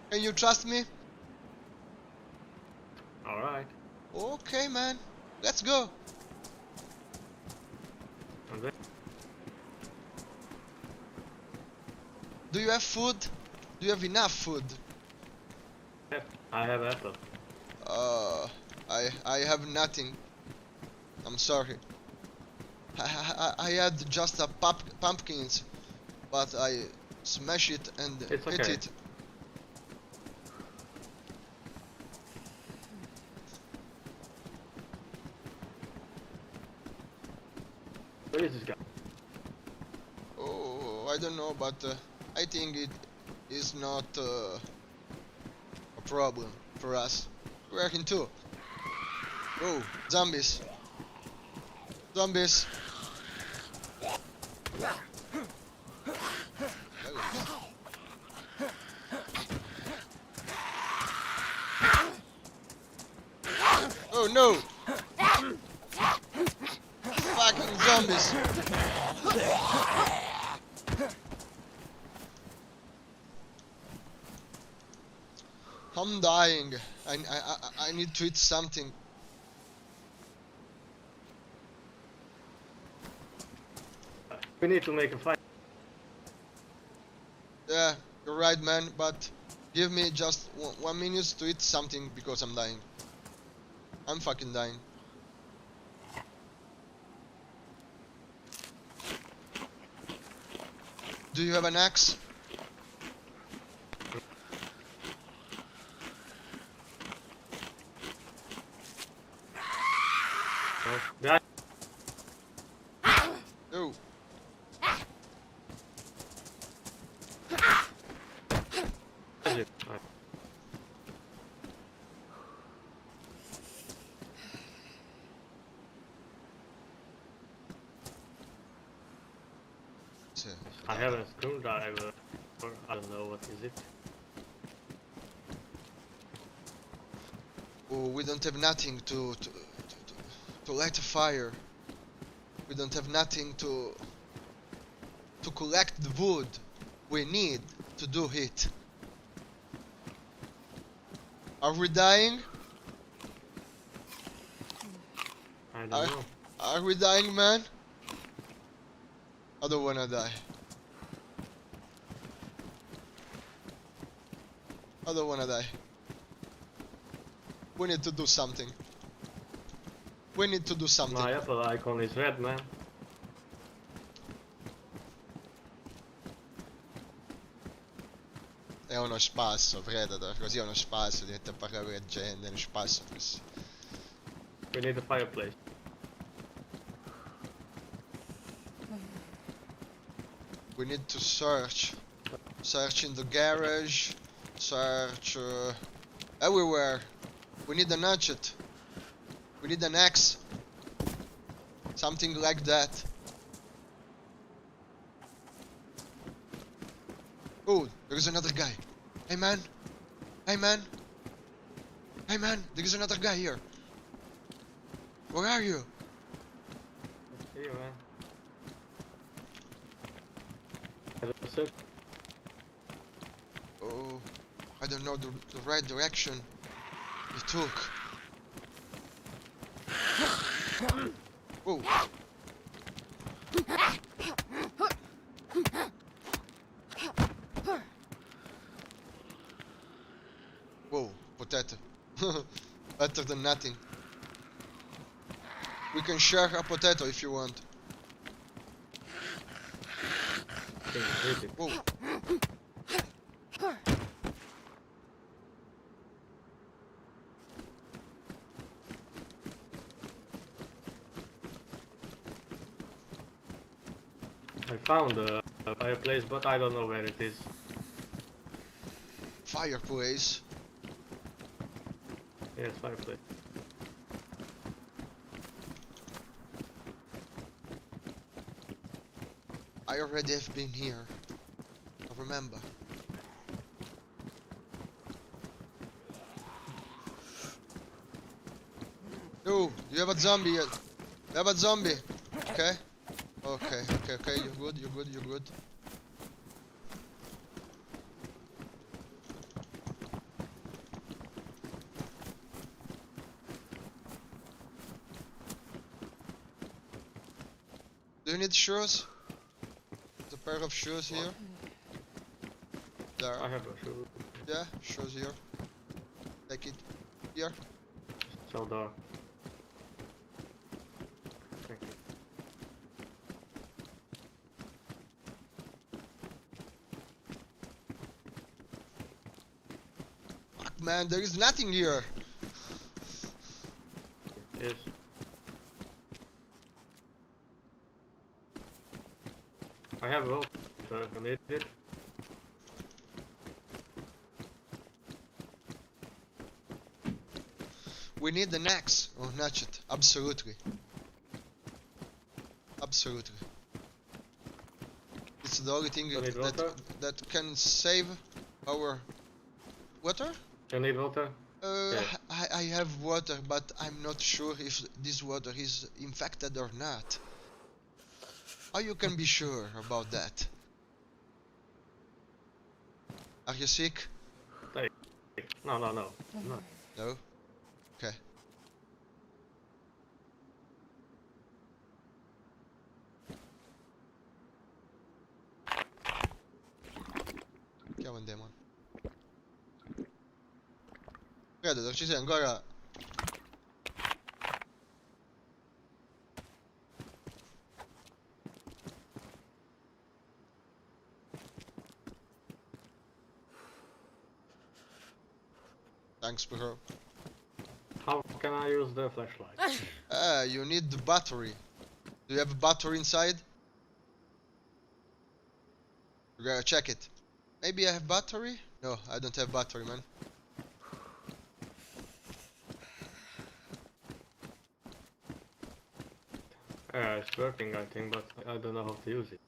Can you trust me? Alright. Okay, man. Let's go. Okay. Do you have food? Do you have enough food? Yep, I have apple. I have nothing. I'm sorry. I had just a pumpkins, but I smash it and It's hit okay. it. Where is this guy? Oh, I don't know, but I think it is not a problem for us. We're in two. Oh, zombies. Zombies. Oh no! Fucking zombies! I'm dying. I need to eat something. We need to make a fight. Yeah, you're right, man. But give me just 1 minute to eat something because I'm dying. I'm fucking dying. Do you have an axe? Guys, No. I have a screwdriver. Or I don't know what is it. Oh, we don't have nothing to light a fire. We don't have nothing to collect the wood we need to do it. Are we dying? I don't know. Are we dying, man? I don't wanna die. I don't wanna die. We need to do something. We need to do something. My Apple icon is red, man. È uno spasso, Predator, così è uno spasso, ti metti a parlare con la gente, è uno spasso così. We need a fireplace. We need to search. Search in the garage. Search everywhere. We need an hatchet. We need an axe. Something like that. Oh, there is another guy. Hey man. Hey man. Hey man, there is another guy here. Where are you? See you, man. That's it. Oh, I don't know the right direction he took. Oh. Whoa, potato. Better than nothing. We can share a potato if you want. Whoa. I found a fireplace, but I don't know where it is. Fireplace. Yes, fireplace. I already have been here. I remember. Yo, you have a zombie yet? You have a zombie. Okay. Okay, okay, okay, you're good, you're good, you're good. Do you need shoes? The pair of shoes here? There. I have a shoe. Yeah, shoes here. Take it. Here. So dark. Thank you. Fuck man, there is nothing here. Yes. I have a rope. So I need it. We need an axe or an hatchet. Absolutely. Absolutely. It's the only thing You need water? that can save our water. You need water? Yeah. I have water, but I'm not sure if this water is infected or not. How you can be sure about that? Are you sick? Hey. No. No. No? Okay. Chiamo il demon. Predator, ci sei ancora? Thanks, bro. How can I use the flashlight? You need the battery. Do you have a battery inside? You gotta check it. Maybe I have battery? No, I don't have battery, man. It's working, I think, but I don't know how to use it.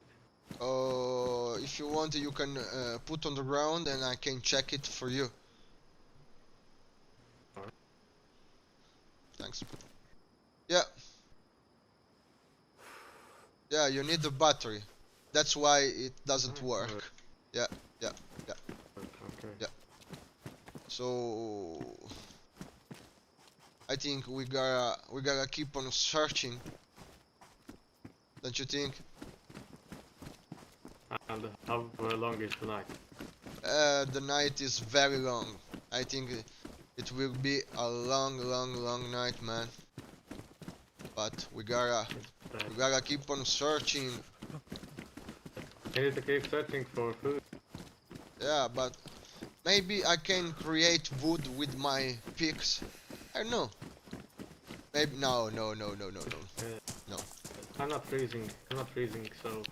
Oh, if you want, you can put on the ground and I can check it for you. Alright. Thanks. Yeah. Yeah, you need the battery. That's why it doesn't work. Yeah. Okay. Yeah. So I think we gotta keep on searching. Don't you think? And how long is the night? The night is very long. I think it will be a long night, man. But we gotta keep on searching. I need to keep searching for food. Yeah, but maybe I can create wood with my picks. I don't know. Maybe no. No. I'm not freezing, so...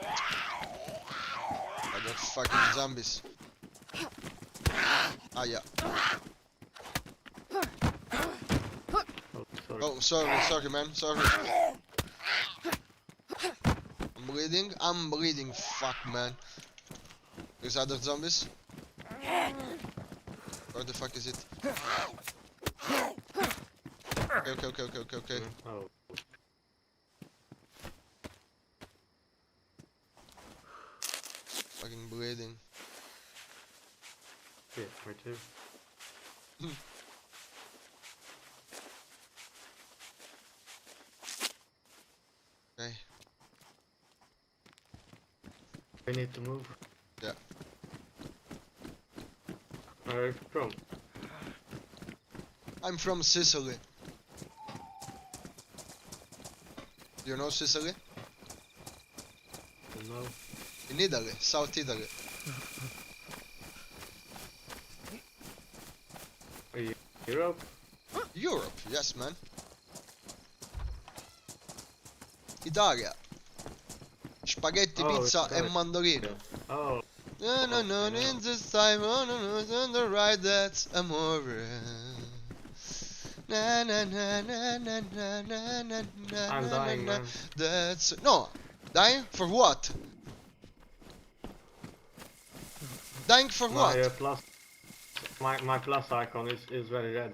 I got fucking zombies. Ah, yeah. Oh, sorry. Oh, sorry, man. Sorry. I'm bleeding. Fuck, man. There's other zombies. Where the fuck is it? Okay. Oh. Fucking bleeding. Yeah, me too. Okay. We need to move. Yeah. Where are you from? I'm from Sicily. Do you know Sicily? No. In Italy, South Italy. Are you Europe? Europe, yes, man. Italia. Spaghetti, Oh, pizza e Italia. mandolino. Oh. No, I know. in this time, no, on the right, that's amore. Na na na na na na na na na. I'm dying, man. That's no, dying for what? Dying for what? My plus icon is very red.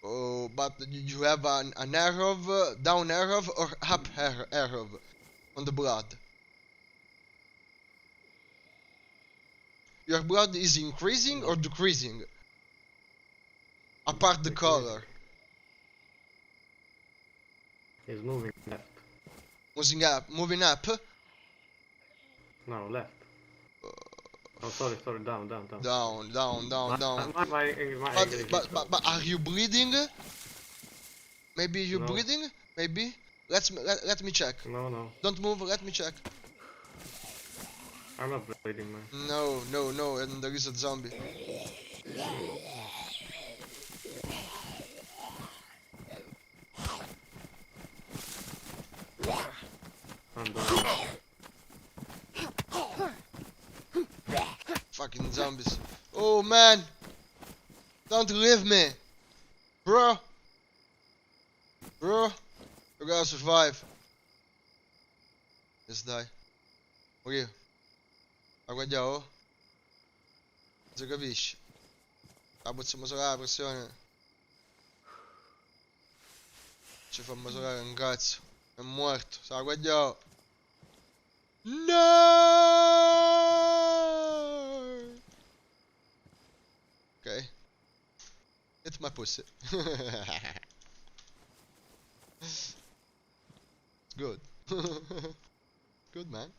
Oh, but you have an arrow, down arrow or up arrow on the blood. Your blood is increasing or decreasing? Apart the color. He's moving left. Moving up. No, left. Oh, sorry, down. Down. My English is But are you bleeding? Maybe you No. bleeding? Maybe. Let me check. No. Don't move. Let me check. I'm not bleeding, man. No. And there is a zombie. I'm down. Fucking zombies. Oh man! Don't leave me! Bro! You gotta survive. Just die. Ok. Ma guardiamo. Non si capisce. La possiamo misurare la pressione. Ci fa misurare un cazzo. È morto. Sa guardiamo. No! It's my pussy. Good. Good man.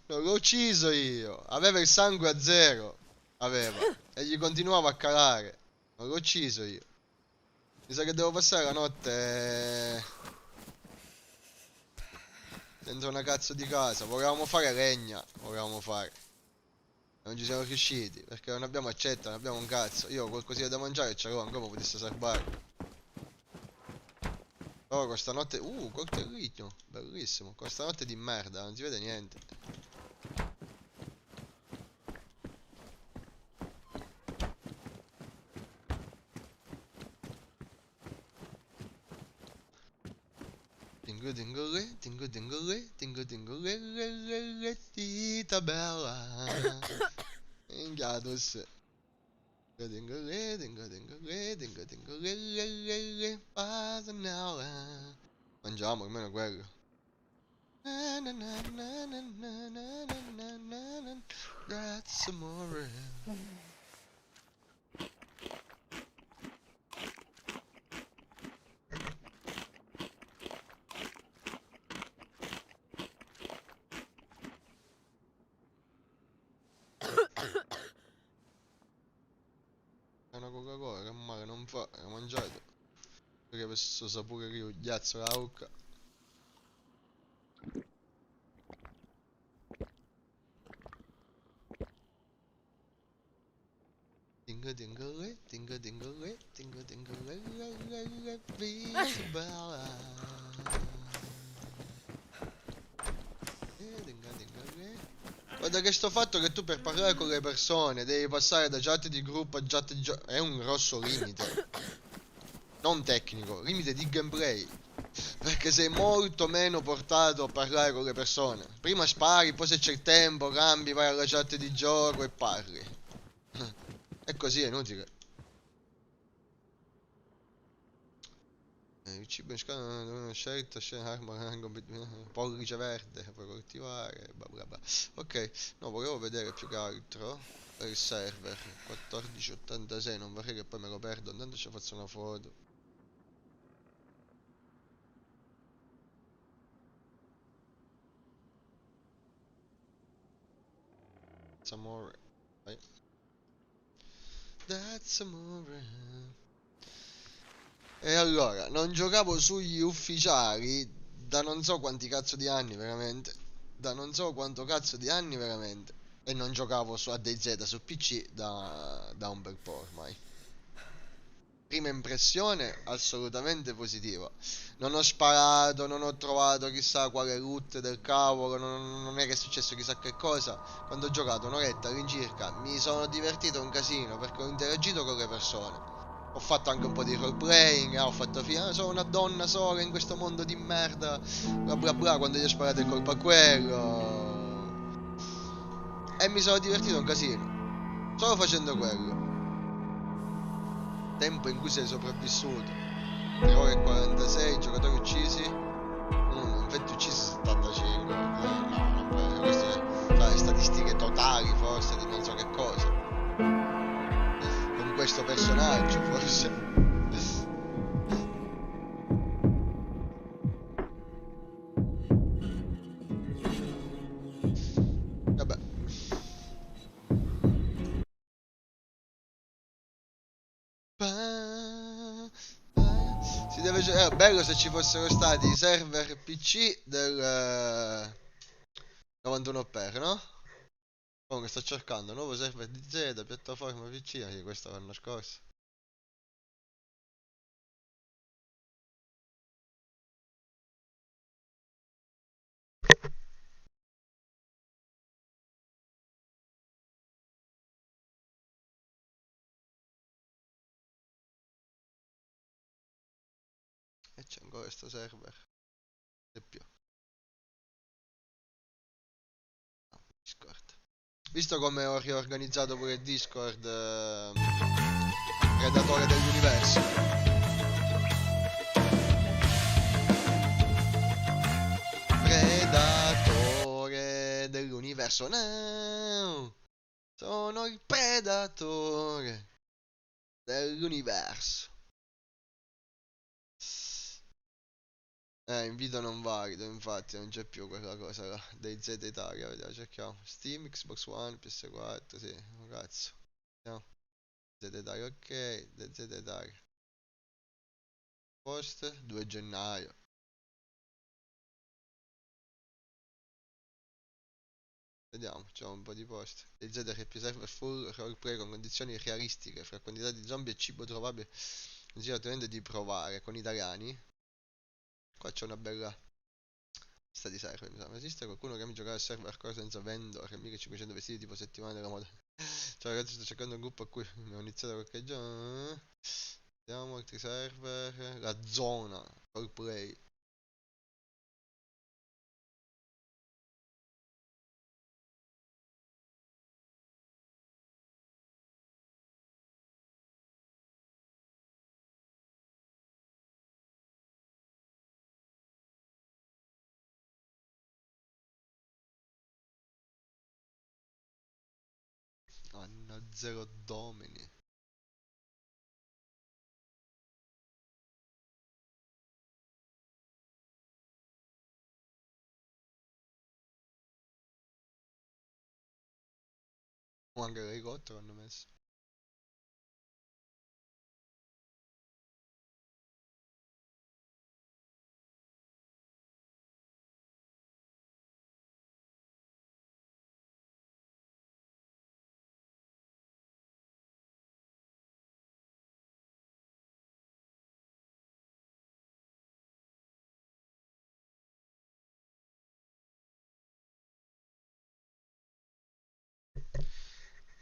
Non l'ho ucciso io. Aveva il sangue a 0. Aveva. E gli continuava a calare. Non l'ho ucciso io. Mi sa che devo passare la notte senza una cazzo di casa. Volevamo fare legna. Volevamo fare. Non ci siamo riusciti. Perché non abbiamo accetta, non abbiamo un cazzo. Io qualcosina da mangiare ce l'ho, ancora potesse salvare. Oh, questa notte... coltellino. Bellissimo. Questa notte di merda, non si vede niente. Tingo dingole, tingo dingole, tingo dingole, tita bella. Ingados. Dingole, dingo dingole, dingo dingole, pasanella. Mangiamo almeno quello. That's amore. È una Coca-Cola che male non fa, l'ho mangiato. Perché per questo sapore che io ghiazzo la bocca. Tingo dingole, tingo dingole, tingo dingole, vita bella. Dinga dingole. Guarda che sto fatto che tu per parlare con le persone devi passare da chat di gruppo a chat di gioco. È un grosso limite. Non tecnico, limite di gameplay. Perché sei molto meno portato a parlare con le persone. Prima spari, poi se c'è il tempo cambi, vai alla chat di gioco e parli. È così, è inutile. Il cibo in scala una scelta, pollice verde, puoi coltivare, bla bla bla. Ok, no, volevo vedere più che altro il server 1486, non vorrei che poi me lo perdo, intanto ci faccio una foto. That's amore. Vai. That's amore. E allora, non giocavo sugli ufficiali da non so quanti cazzo di anni veramente. Da non so quanto cazzo di anni veramente. E non giocavo su ADZ su PC da un bel po' ormai. Prima impressione assolutamente positiva. Non ho sparato, non ho trovato chissà quale loot del cavolo, non è che è successo chissà che cosa. Quando ho giocato un'oretta all'incirca mi sono divertito un casino perché ho interagito con le persone. Ho fatto anche un po' di roleplaying, ho fatto sono una donna sola in questo mondo di merda, bla bla bla, quando gli ho sparato il colpo a quello. E mi sono divertito un casino. Solo facendo quello. Tempo in cui sei sopravvissuto. 3 ore e 46, giocatori uccisi. 20 uccisi 75. No, non credo. Queste sono le statistiche totali forse di non so che cosa. Con questo personaggio forse. Vabbè. Si deve giocare. Bello se ci fossero stati i server PC del 91 per, no? Comunque sto cercando nuovo server di Z, piattaforma PC, sì, questo l'anno scorso. E c'è ancora questo server. E più. No, Discord. Visto come ho riorganizzato pure il Discord, Predatore dell'universo. Predatore dell'universo. No! Sono il predatore dell'universo. Invito non valido, infatti non c'è più quella cosa là, dei Z Italia, vediamo, cerchiamo. Steam, Xbox One, PS4, sì, cazzo. Vediamo. Z Italia, ok, Z Italia. Post, 2 gennaio. Vediamo, c'è un po' di post. Il ZRP server full roleplay con condizioni realistiche, fra quantità di zombie e cibo trovabile. Consiglio ovviamente di provare con italiani. Qua c'è una bella lista di server, mi sa. Esiste qualcuno che mi giocare al server ancora senza vendor? 1500 vestiti tipo settimana della moda. Ciao ragazzi, sto cercando un gruppo a cui ho iniziato qualche giorno. Vediamo altri server. La zona roleplay. Hanno zero domini. O anche l'elicottero hanno messo.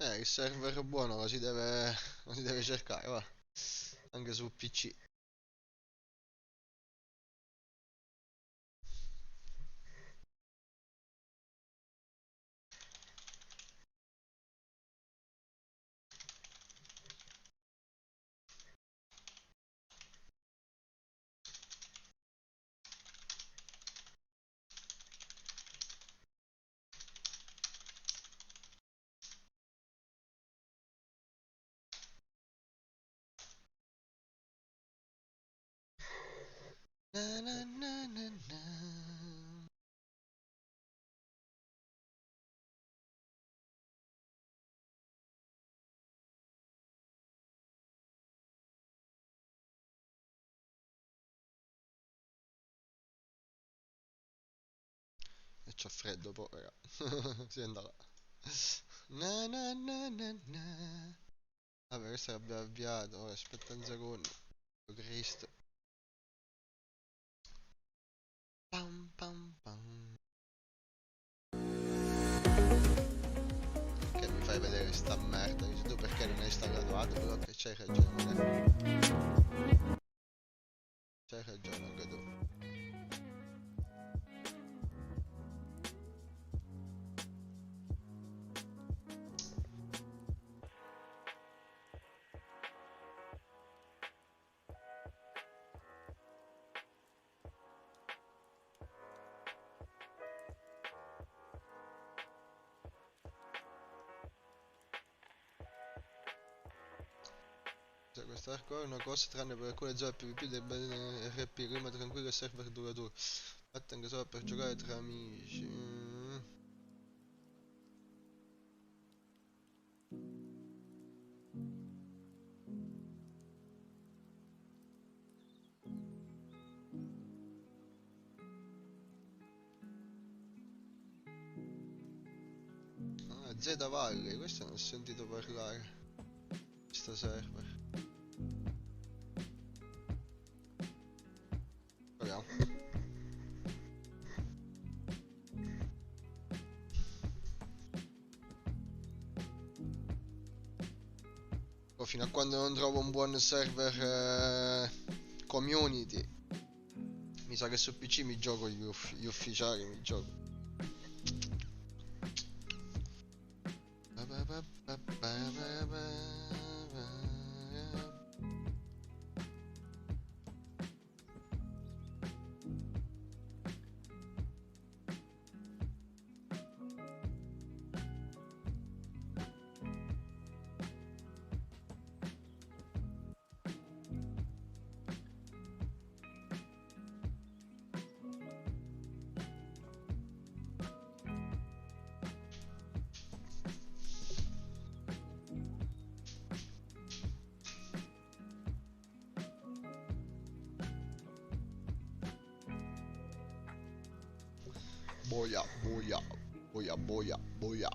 Il server buono lo si deve cercare, va. Anche su PC. Na, na, na, na, na. E c'ho freddo poi, raga. Si andrà. Na, na, na, na, na. Vabbè, questo l'abbiamo avviato. Ora aspetta un secondo. Oh, Cristo. Pam pam pam. Che mi fai vedere sta merda? Dici tu perché non hai installato AdBlock? C'hai ragione. C'hai ragione anche tu. Cioè, questa hardcore è una cosa tranne per alcune zone PvP del RP, clima tranquillo e server duraturo. Fatta anche solo per giocare tra amici. Ah, Z Valley, questo non ho sentito parlare. Sto server. Proviamo. Oh, fino a quando non trovo un buon server community. Mi sa che su PC mi gioco gli ufficiali, mi gioco. boia, boia, boia, boia, boia.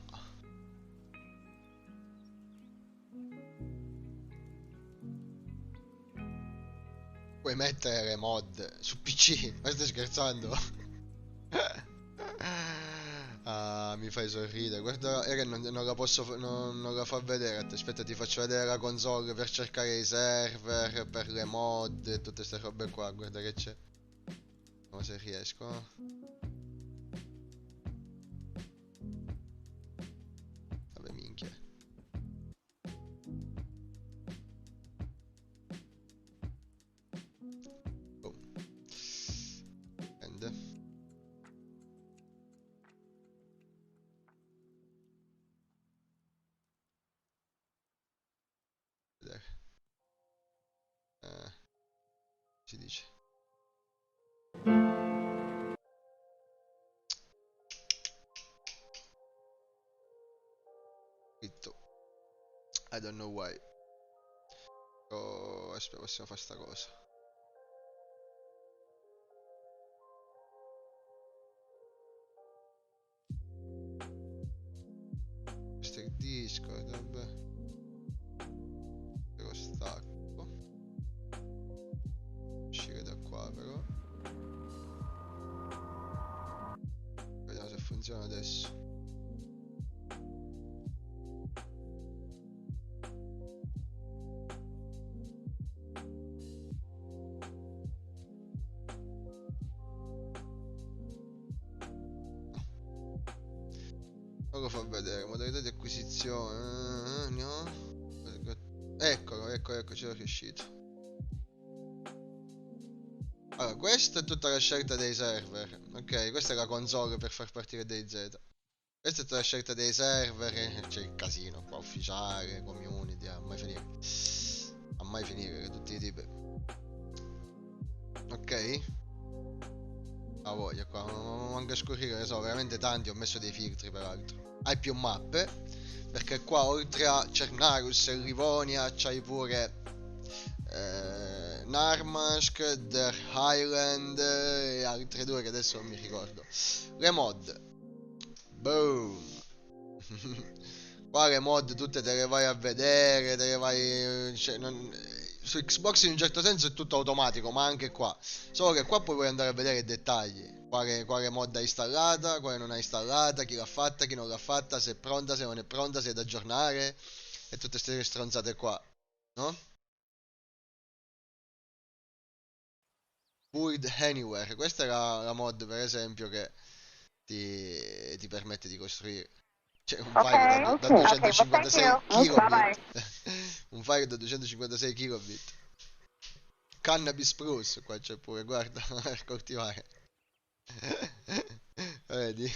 Puoi mettere le mod su PC, ma stai scherzando? Ah, mi fai sorridere. Guarda, è che non la posso, non la fa vedere. Aspetta, ti faccio vedere la console per cercare i server, per le mod e tutte queste robe qua. Guarda che c'è. Vediamo se riesco. Vabbè, minchia. Oh. Prende. Vedere. Si dice. Scritto. I don't know why. Oh, aspetta, possiamo fare sta cosa. Questo è il Discord, vabbè. Lo stacco. Uscire da qua però. Vediamo se funziona adesso. Non lo fa vedere, modalità di acquisizione. No. Eccolo, ecco, ci sono riuscito. Allora, questa è tutta la scelta dei server. Ok, questa è la console per far partire DayZ. Questa è tutta la scelta dei server. C'è il casino qua, ufficiale, community, a mai finire. A mai finire, tutti i tipi. Ok? La voglia qua, non manca scorrere, ne so, veramente tanti, ho messo dei filtri peraltro. Hai più mappe, perché qua oltre a Cernarus e Livonia c'hai pure Narmask, Der Highland e altre due che adesso non mi ricordo. Le mod. Boom. Qua le mod tutte te le vai a vedere, te le vai... Cioè, su Xbox in un certo senso è tutto automatico, ma anche qua. Solo che qua poi puoi andare a vedere i dettagli. Quale mod hai installata, quale non hai installata, chi l'ha fatta, chi non l'ha fatta, se è pronta, se non è pronta, se è da aggiornare. E tutte queste stronzate qua, no? Build Anywhere. Questa è la mod per esempio che ti permette di costruire. C'è un file da, da Okay, well, thank 256 you. Bye-bye. kilobit. Un file da 256 kilobit. Cannabis spruce, qua c'è pure, guarda, per coltivare. Vedi?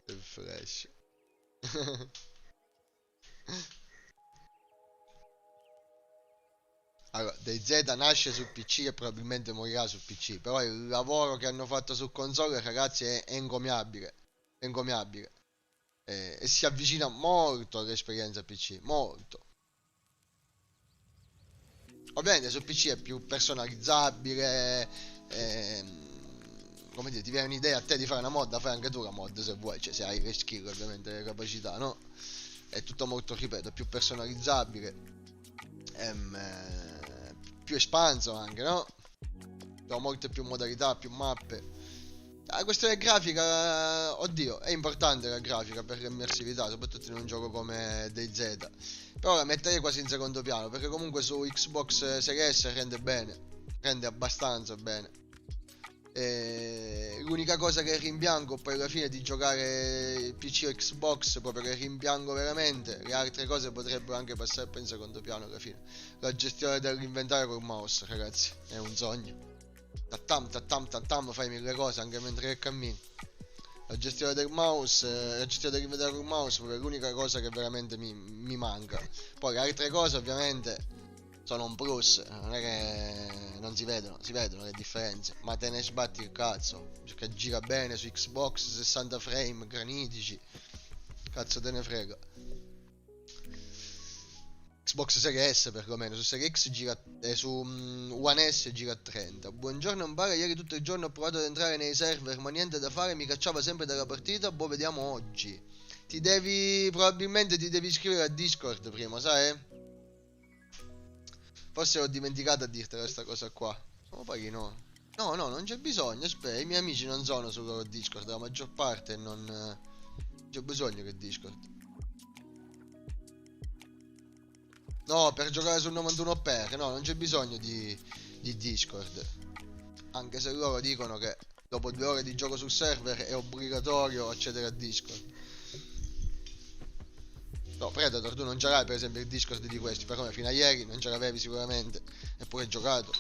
Il flash. Allora, DayZ nasce su PC e probabilmente morirà su PC, però il lavoro che hanno fatto su console, ragazzi, è encomiabile. È encomiabile. E si avvicina molto all'esperienza PC, molto. Ovviamente su PC è più personalizzabile, come dire, ti viene un'idea a te di fare una mod, fai anche tu la mod se vuoi, cioè se hai le skill ovviamente, le capacità, no? È tutto molto, ripeto, più personalizzabile, più espanso anche, no? Ho molte più modalità, più mappe. La questione grafica, oddio, è importante la grafica per l'immersività, soprattutto in un gioco come DayZ. Però la metterei quasi in secondo piano, perché comunque su Xbox Series S rende bene, rende abbastanza bene. E l'unica cosa che rimpiango poi alla fine di giocare PC o Xbox, proprio che rimpiango veramente, le altre cose potrebbero anche passare poi in secondo piano alla fine. La gestione dell'inventario col mouse, ragazzi, è un sogno. Tattam, fai mille cose anche mentre cammini. La gestione del mouse, la gestione dell'inventario col mouse è l'unica cosa che veramente mi manca. Poi le altre cose ovviamente sono un plus, non è che non si vedono le differenze, ma te ne sbatti il cazzo, perché gira bene su Xbox 60 frame granitici, cazzo te ne frega. Xbox Series S perlomeno, su Series X gira, su One S gira a 30. Buongiorno Mbara, ieri tutto il giorno ho provato ad entrare nei server ma niente da fare, mi cacciava sempre dalla partita, boh vediamo oggi. Probabilmente ti devi iscrivere a Discord prima, sai? Forse ho dimenticato a dirtela questa cosa qua. Ma poi no. No, non c'è bisogno, aspetta, i miei amici non sono sul loro Discord, la maggior parte non c'è bisogno che Discord. No, per giocare sul 91 no, non c'è bisogno di Discord. Anche se loro dicono che dopo 2 ore di gioco sul server è obbligatorio accedere a Discord. No, Predator, tu non c'erai per esempio il Discord di questi, per come fino a ieri non ce l'avevi sicuramente, eppure hai giocato.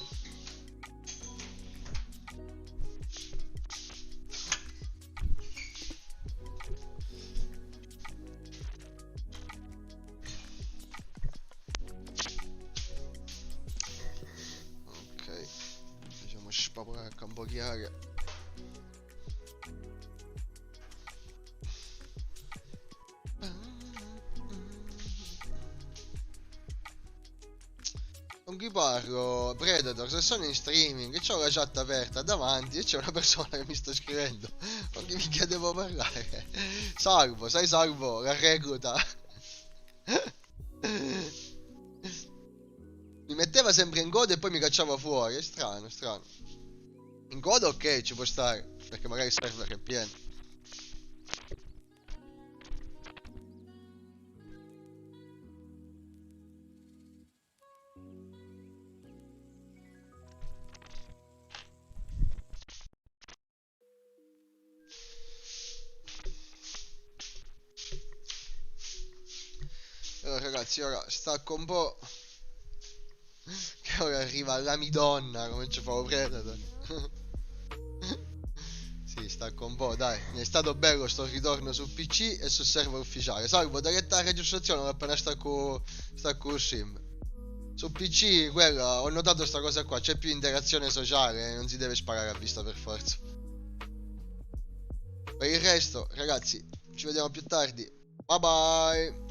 Ok, facciamo spapolare a campo di aria. Con chi parlo? Predator, se sono in streaming e c'ho la chat aperta davanti e c'è una persona che mi sta scrivendo. Con chi minchia devo parlare? Salvo, sai Salvo, la recluta. Mi metteva sempre in coda e poi mi cacciava fuori. È strano, strano. In coda ok, ci può stare. Perché magari il server è pieno. Allora ragazzi, ora stacco un po'. Che ora arriva la Midonna, come ci fa Predator. Sì, stacco un po', dai. Mi è stato bello sto ritorno su PC e sul server ufficiale. Salvo, da retta la registrazione appena stacco sim. Su PC, quella, ho notato sta cosa qua, c'è più interazione sociale, non si deve sparare a vista per forza. Per il resto, ragazzi, ci vediamo più tardi. Bye bye!